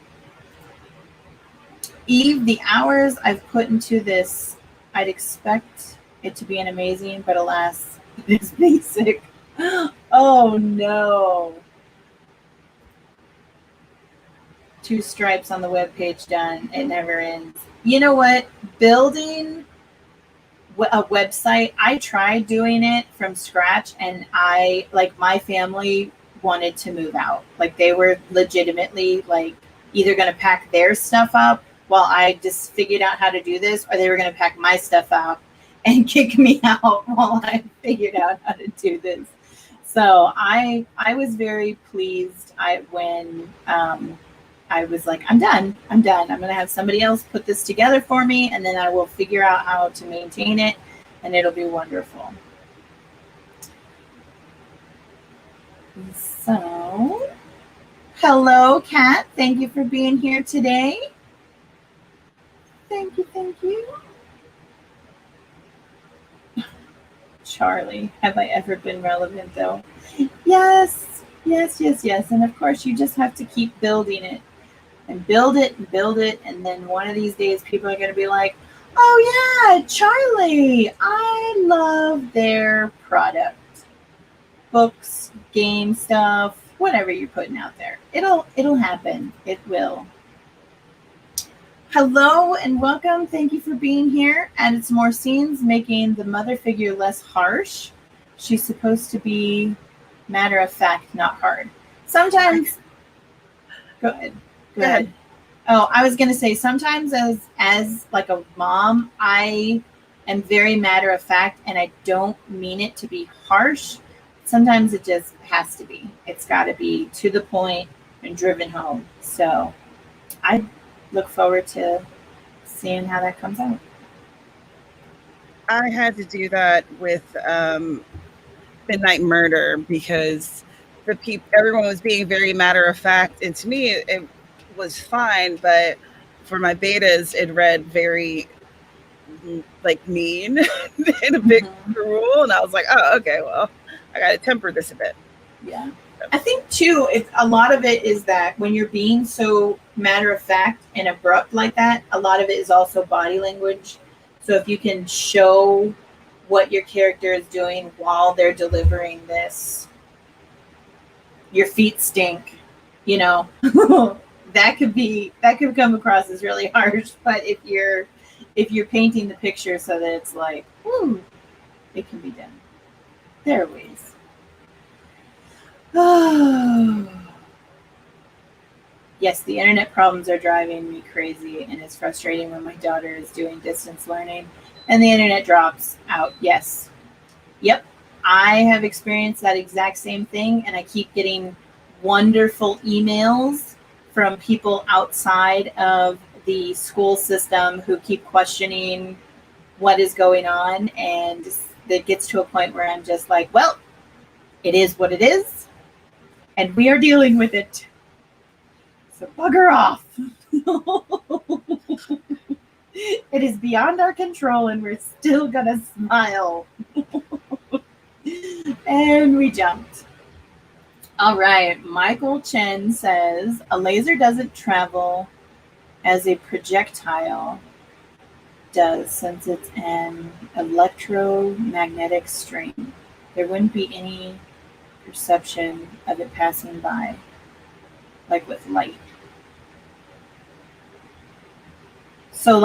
Eve, the hours I've put into this, I'd expect it to be an amazing, but alas, it is basic. Oh no. 2 stripes on the webpage done. It never ends. You know what? Building a website, I tried doing it from scratch, and my family wanted to move out. They were legitimately either going to pack their stuff up while I just figured out how to do this, or they were going to pack my stuff out and kick me out while I figured out how to do this. So I was very pleased when I was like, I'm done. I'm going to have somebody else put this together for me, and then I will figure out how to maintain it, and it'll be wonderful. So, hello, Kat. Thank you for being here today. Thank you, thank you. Charlie, have I ever been relevant, though? Yes. And of course, you just have to keep building it. And build it, and then one of these days people are going to be like, oh yeah, Charlie, I love their product. Books, game stuff, whatever you're putting out there. It'll happen. It will. Hello and welcome. Thank you for being here. Added some more scenes, making the mother figure less harsh. She's supposed to be matter of fact, not hard. Sometimes, go ahead. Go ahead. Oh, I was going to say sometimes as a mom, I am very matter of fact, and I don't mean it to be harsh. Sometimes it just has to be. It's got to be to the point and driven home. So I look forward to seeing how that comes out. I had to do that with Midnight Murder because everyone was being very matter of fact, and to me it was fine, but for my betas it read very mean and a bit cruel, and I was like, oh, okay, well, I gotta temper this a bit. Yeah, I think too, a lot of it is that when you're being so matter of fact and abrupt like that, a lot of it is also body language. So if you can show what your character is doing while they're delivering this, your feet stink, that could come across as really harsh. But if you're painting the picture so that it's like, ooh, it can be done. There are ways. Oh. Yes, the internet problems are driving me crazy, and it's frustrating when my daughter is doing distance learning and the internet drops out. Yes. Yep. I have experienced that exact same thing, and I keep getting wonderful emails from people outside of the school system who keep questioning what is going on, and it gets to a point where I'm just like, well, it is what it is, and we are dealing with it. So bugger off. It is beyond our control, and we're still gonna smile. And we jumped. All right, Michael Chen says, a laser doesn't travel as a projectile does since it's an electromagnetic stream. There wouldn't be any perception of it passing by, like with light. So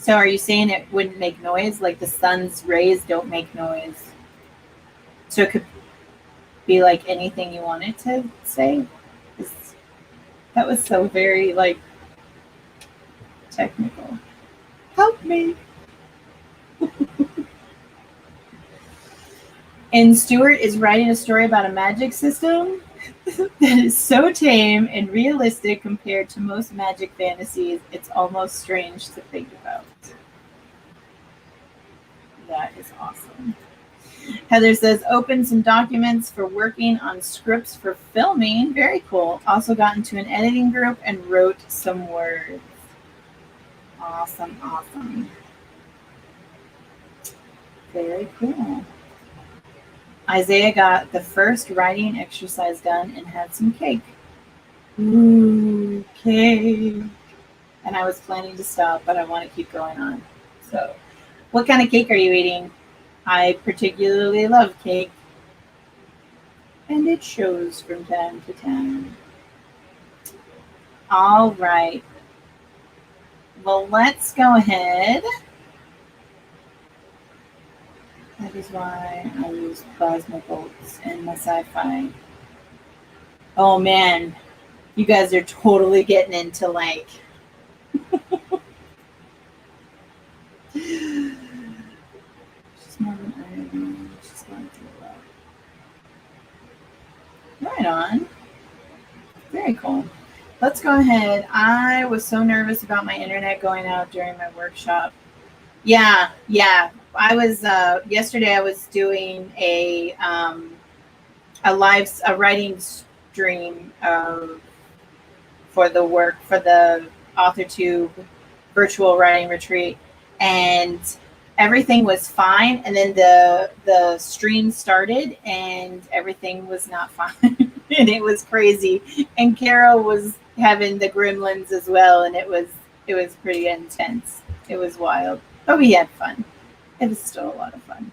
are you saying it wouldn't make noise? Like the sun's rays don't make noise. So it could be like anything you wanted to say? That was so very technical. Help me. And Stuart is writing a story about a magic system that is so tame and realistic compared to most magic fantasies, it's almost strange to think about. That is awesome. Heather says, open some documents for working on scripts for filming. Very cool. Also got into an editing group and wrote some words. Awesome, awesome. Very cool. Isaiah got the first writing exercise done and had some cake. Ooh, cake. And I was planning to stop, but I want to keep going on. So, what kind of cake are you eating? I particularly love cake. And it shows from time to time. All right. Well, let's go ahead. That is why I use plasma bolts in my sci-fi. Oh man, you guys are totally getting into she's more than iron. She's going through a lot. Right on. Very cool. Let's go ahead. I was so nervous about my internet going out during my workshop. Yeah. I was yesterday. I was doing a writing stream for the Authortube virtual writing retreat, and everything was fine. And then the stream started, and everything was not fine, and it was crazy. And Carrow was having the gremlins as well, and it was pretty intense. It was wild. But we had fun. It was still a lot of fun.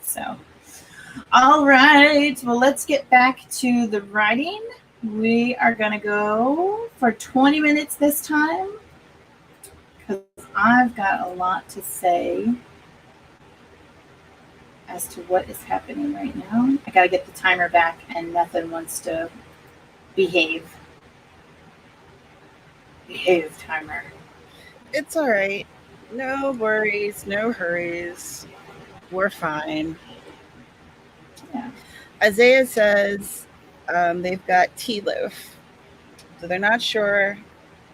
So, all right. Well, let's get back to the writing. We are going to go for 20 minutes this time because I've got a lot to say as to what is happening right now. I got to get the timer back, and nothing wants to behave. Behave, timer. It's all right. No worries, no hurries. We're fine. Yeah. Isaiah says they've got tea loaf. So they're not sure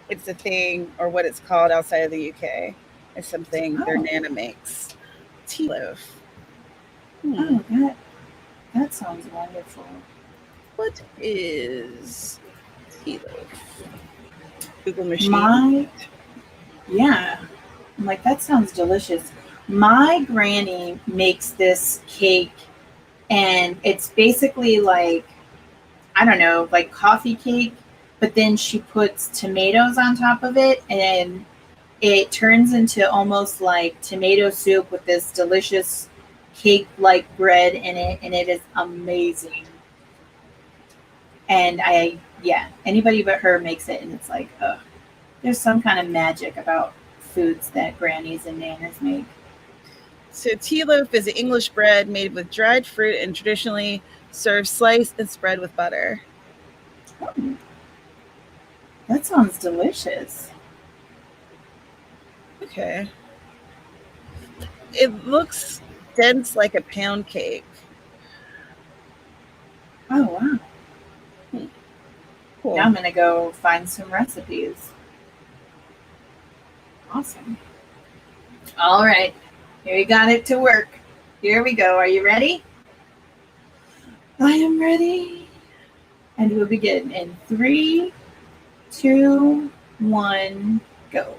it's a thing or what it's called outside of the UK. It's something their Nana makes. Tea loaf. Oh, that sounds wonderful. What is tea loaf? Google machine. Yeah. I'm like, that sounds delicious. My granny makes this cake, and it's basically like, I don't know, like coffee cake, but then she puts tomatoes on top of it, and it turns into almost like tomato soup with this delicious cake-like bread in it, and it is amazing. And anybody but her makes it, and it's like, there's some kind of magic about foods that grannies and nanas make. So tea loaf is an English bread made with dried fruit and traditionally served sliced and spread with butter. Oh, that sounds delicious. Okay. It looks dense like a pound cake. Oh, wow. Cool. Now I'm going to go find some recipes. Awesome. All right. Here we got it to work. Here we go. Are you ready? I am ready. And we'll begin in 3, 2, 1, go.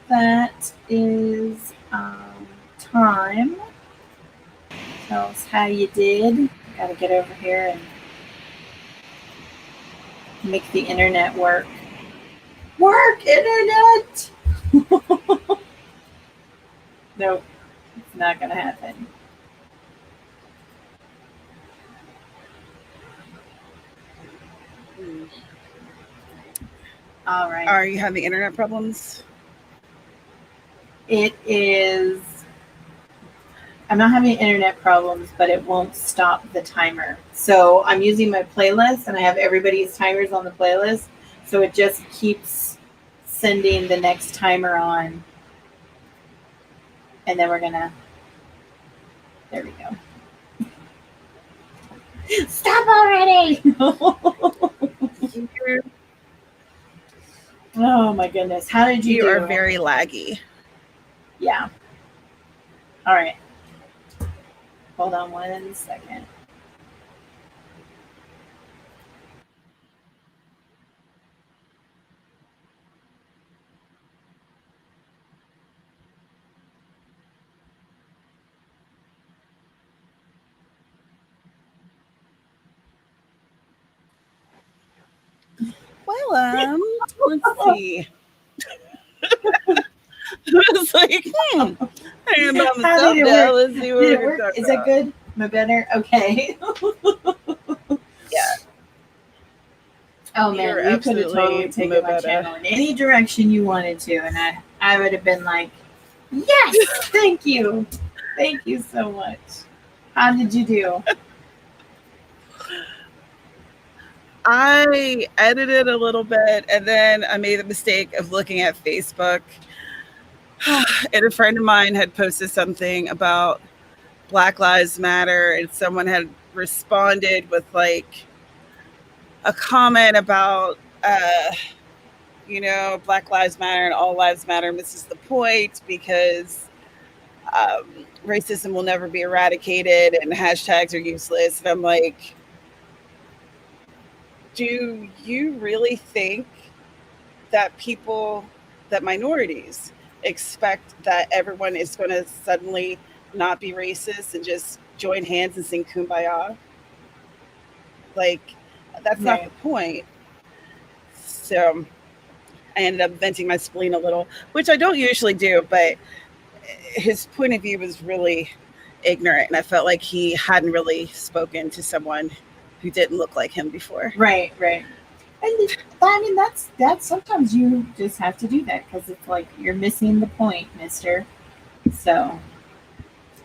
that is time. Tell us how you did. Got to get over here and make the internet work. Work, internet! Nope, it's not going to happen. All right. Are you having internet problems? It is. I'm not having internet problems, but it won't stop the timer. So I'm using my playlist, and I have everybody's timers on the playlist. So it just keeps sending the next timer on. And then we're going to. There we go. Stop already! Oh my goodness. How did you do? You are very laggy. Yeah. All right. Hold on 1 second. Well, let's see. I was like, I don't know How did it work? Let's see what Did it work? Is that good? Am I better? Okay. Yeah. Oh man, You're you could have totally taken my channel in any direction you wanted to, and I would have been like, yes, thank you. Thank you so much. How did you do? I edited a little bit, and then I made the mistake of looking at Facebook. And a friend of mine had posted something about Black Lives Matter, and someone had responded with like a comment about, Black Lives Matter and all lives matter misses the point because racism will never be eradicated and hashtags are useless. And I'm like, do you really think that minorities expect that everyone is going to suddenly not be racist and just join hands and sing Kumbaya? Like, that's not the point. So I ended up venting my spleen a little, which I don't usually do, but his point of view was really ignorant, and I felt like he hadn't really spoken to someone who didn't look like him before. Right. And I mean, that's sometimes you just have to do that because it's like you're missing the point, mister. So,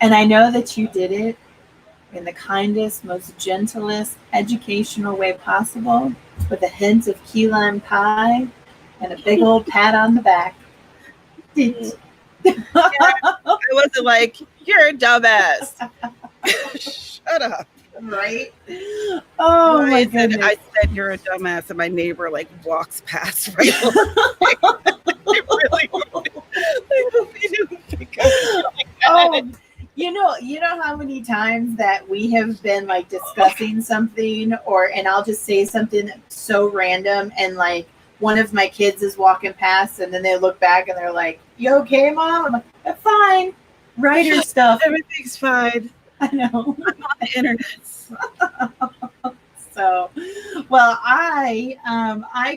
and I know that you did it in the kindest, most gentlest, educational way possible with a hint of key lime pie and a big old pat on the back. I wasn't like, you're a dumbass. Shut up. Right? Oh my goodness. I said you're a dumbass, and my neighbor like walks past right over. Really, you know how many times that we have been like discussing something, and I'll just say something so random, and like one of my kids is walking past, and then they look back and they're like, "You okay, Mom?" I'm like, "I'm fine." Writer stuff. Everything's fine. I know. I'm on the internet. So, well, I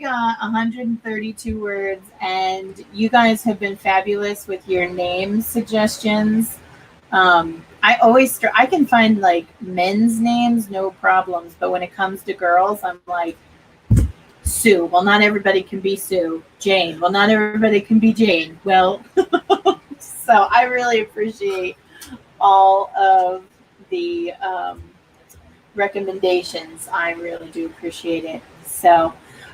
got 132 words, and you guys have been fabulous with your name suggestions. I can find like men's names, no problems, but when it comes to girls, I'm like, Sue. Well, not everybody can be Sue. Jane. Well, not everybody can be Jane. Well, so I really appreciate all of the recommendations. I really do appreciate it. So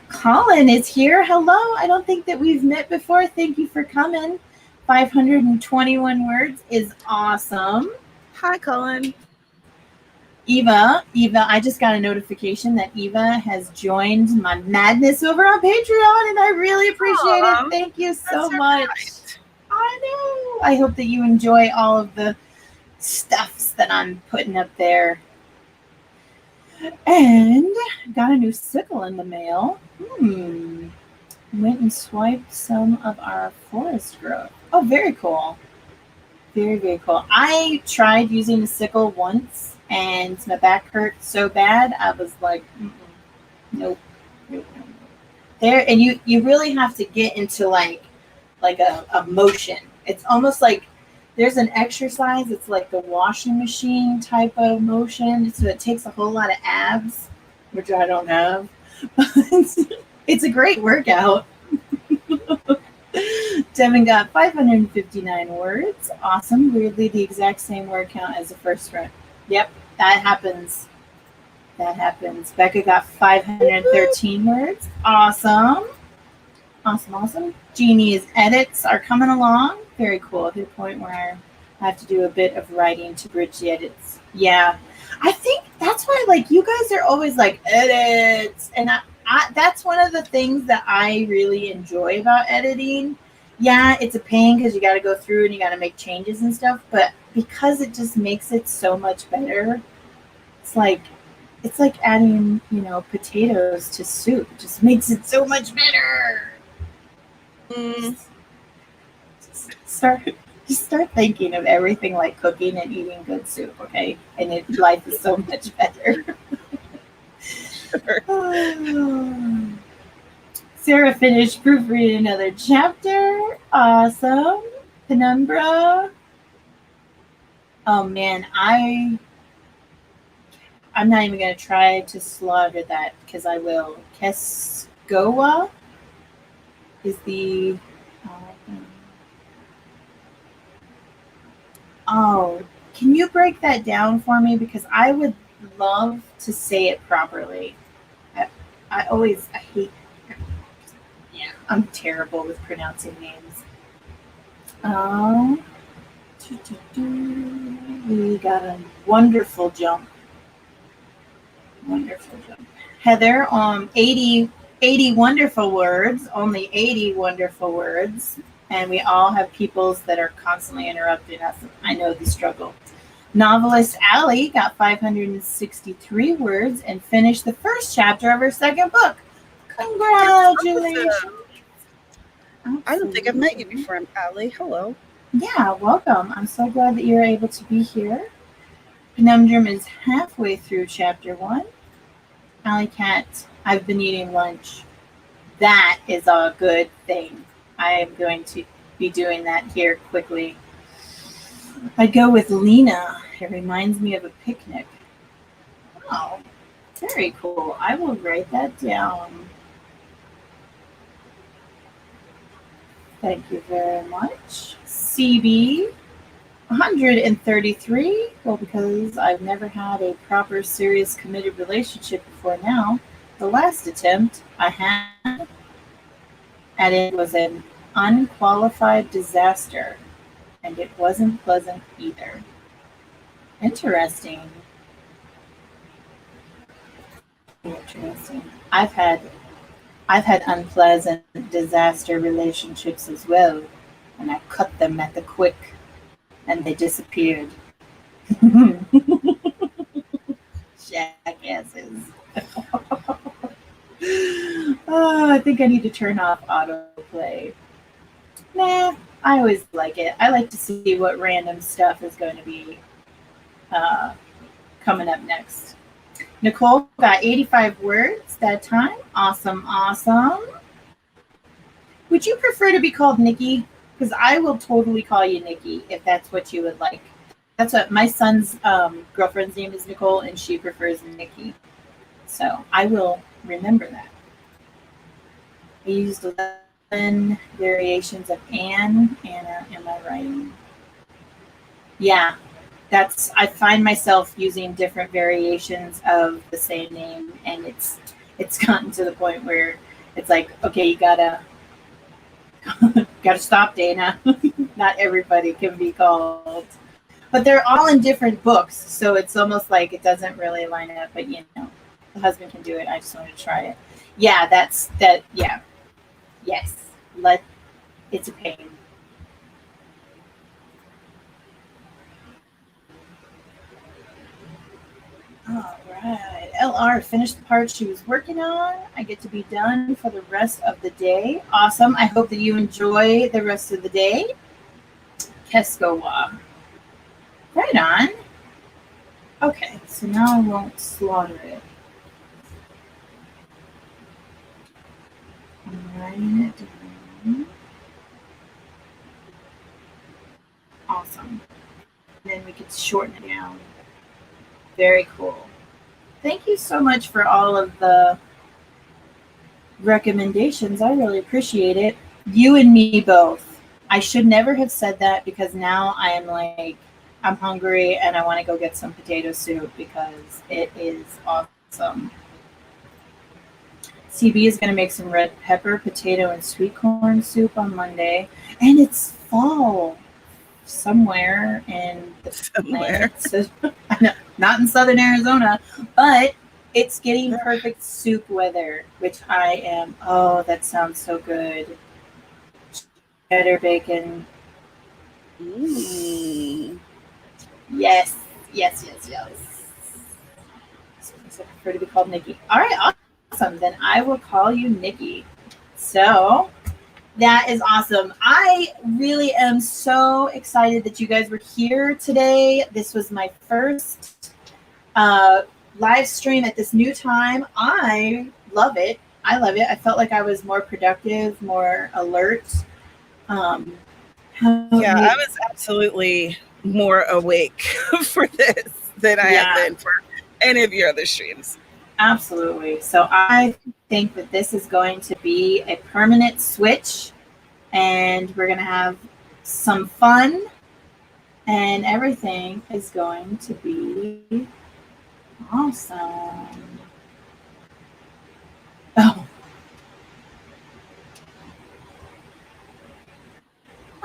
Colin is here. Hello. I don't think that we've met before. Thank you for coming. 521 words is awesome. Hi, Colin. Eva, I just got a notification that Eva has joined my madness over on Patreon, and I really appreciate it. Thank you so much. Right. I know. I hope that you enjoy all of the stuffs that I'm putting up there. And got a new sickle in the mail. Went and swiped some of our forest growth. Oh, very cool. Very, very cool. I tried using a sickle once and my back hurt so bad. I was like, nope, nope, nope. There, and you really have to get into like a motion. It's almost like there's an exercise. It's like the washing machine type of motion. So it takes a whole lot of abs, which I don't have. It's a great workout. Devin got 559 words. Awesome. Weirdly, the exact same word count as the first run. Yep, that happens. That happens. Becca got 513 words. Awesome. Awesome, awesome. Jeannie's edits are coming along. Very cool. To the point where I have to do a bit of writing to bridge the edits. Yeah. I think that's why, like, you guys are always like, edits. And that's one of the things that I really enjoy about editing. Yeah, it's a pain because you got to go through and you got to make changes and stuff. But because it just makes it so much better, it's like adding, potatoes to soup. It just makes it so much better. Just start thinking of everything like cooking and eating good soup, okay? And life is so much better. Sarah finished proofreading another chapter. Awesome. Penumbra. Oh man, I'm not even gonna try to slaughter that because I will. Keskoa is the oh, can you break that down for me? Because I would love to say it properly. I hate. Yeah, I'm terrible with pronouncing names. We got a wonderful jump. Wonderful jump. Heather, 80 wonderful words, only 80 wonderful words. And we all have peoples that are constantly interrupting us. I know the struggle. Novelist Allie got 563 words and finished the first chapter of her second book. Congratulations. I don't think I've met you before, Allie. Hello. Yeah, welcome. I'm so glad that you're able to be here. Conundrum is halfway through chapter 1. Alley Cat, I've been eating lunch. That is a good thing. I am going to be doing that here quickly. I'd go with Lena. It reminds me of a picnic. Oh, very cool. I will write that down. Thank you very much. CB, 133. Well, because I've never had a proper, serious, committed relationship before now. The last attempt I had at it was an unqualified disaster, and it wasn't pleasant either. Interesting. Interesting. I've had unpleasant disaster relationships as well, and I cut them at the quick, and they disappeared. Jackasses. Oh, I think I need to turn off autoplay. Nah, I always like it. I like to see what random stuff is going to be coming up next. Nicole got 85 words that time. Awesome, awesome. Would you prefer to be called Nikki? Because I will totally call you Nikki if that's what you would like. That's what my son's girlfriend's name is Nicole, and she prefers Nikki. So I will remember that. I used 11 variations of Anna in my writing. Yeah, I find myself using different variations of the same name, and it's gotten to the point where it's like, okay, you gotta stop, Dana. Not everybody can be called, but they're all in different books, so it's almost like it doesn't really line up. But the husband can do it. I just want to try it. Yeah, that. Yeah, yes. It's a pain. All right. LR finished the part she was working on. I get to be done for the rest of the day. Awesome. I hope that you enjoy the rest of the day. Keskowa. Right on. Okay, so now I won't slaughter it. I'm writing it down. Awesome. And then we can shorten it down. Very cool. Thank you so much for all of the recommendations. I really appreciate it. You and me both. I should never have said that because now I am like, I'm hungry and I want to go get some potato soup because it is awesome. CB is going to make some red pepper, potato, and sweet corn soup on Monday. And it's fall somewhere in the planet. So, I know, not in southern Arizona, but it's getting perfect soup weather, which I am. Oh, that sounds so good. Cheddar bacon. Yes, yes, yes, yes. So I prefer to be called Nikki. All right, awesome. Then I will call you Nikki. So that is awesome. I really am so excited that you guys were here today. This was my first live stream at this new time. I love it. I love it. I felt like I was more productive, more alert. I was absolutely more awake for this than I have been for any of your other streams. Absolutely. So I think that this is going to be a permanent switch and we're going to have some fun and everything is going to be awesome.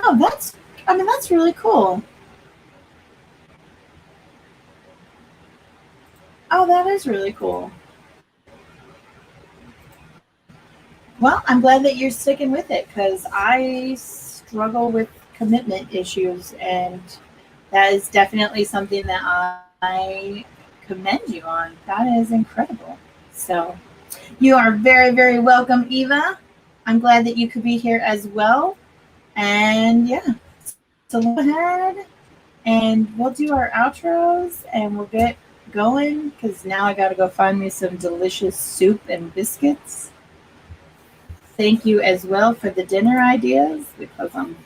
Oh, that's really cool. Oh, that is really cool. Well, I'm glad that you're sticking with it because I struggle with commitment issues, and that is definitely something that I commend you on. That is incredible. So you are very, very welcome, Eva. I'm glad that you could be here as well. And yeah, so go ahead and we'll do our outros and we'll get going because now I got to go find me some delicious soup and biscuits. Thank you as well for the dinner ideas because I'm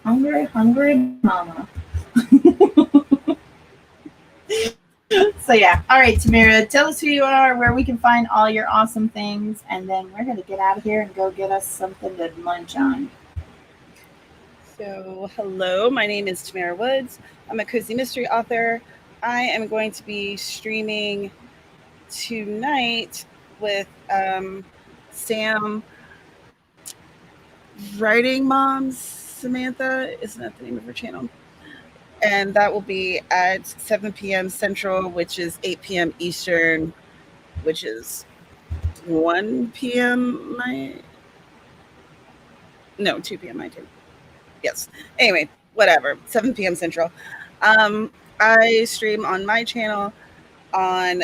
hungry mama. So yeah, all right, Tamara, tell us who you are, where we can find all your awesome things, and then we're going to get out of here and go get us something to munch on. So hello, my name is Tamara Woods. I'm a cozy mystery author. I am going to be streaming tonight with Sam Writing Moms, Samantha, isn't that the name of her channel? And that will be at 7 p.m. Central, which is 8 p.m. Eastern, which is 1 p.m. 2 p.m. my time. Yes. Anyway, whatever. 7 p.m. Central. I stream on my channel on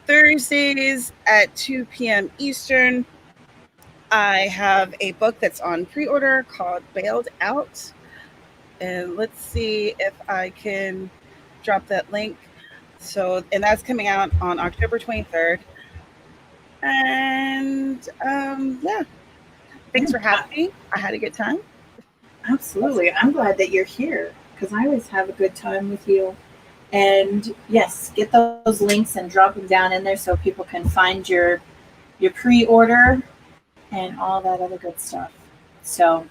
Thursdays at 2 p.m. Eastern. I have a book that's on pre-order called Bailed Out. And let's see if I can drop that link. So, and that's coming out on October 23rd. And yeah, thanks for having me. I had a good time. Absolutely. I'm glad that you're here because I always have a good time with you. And yes, get those links and drop them down in there so people can find your pre-order and all that other good stuff. So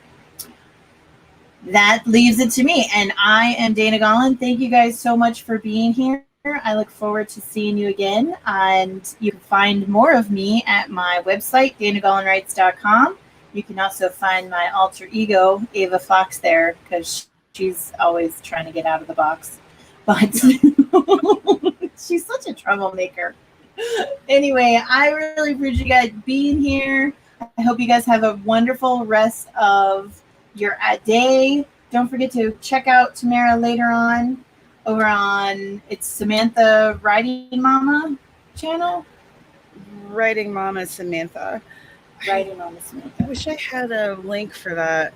that leaves it to me. And I am Dana Gollin. Thank you guys so much for being here. I look forward to seeing you again. And you can find more of me at my website, danagollinwrites.com. You can also find my alter ego, Ava Fox, there because she's always trying to get out of the box. But she's such a troublemaker. Anyway, I really appreciate you guys being here. I hope you guys have a wonderful rest of your day. Don't forget to check out Tamara later on over on it's Samantha Writing Mama channel. Writing Mama Samantha. Writing on the I Samantha. wish I had a link for that.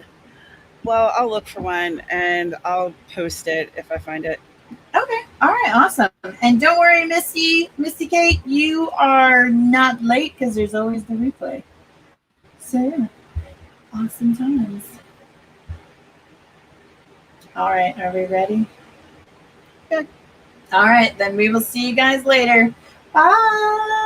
Well, I'll look for one and I'll post it if I find it. Okay. All right. Awesome. And don't worry, Misty Kate, you are not late because there's always the replay. So yeah, awesome times. All right. Are we ready? Good. All right. Then we will see you guys later. Bye.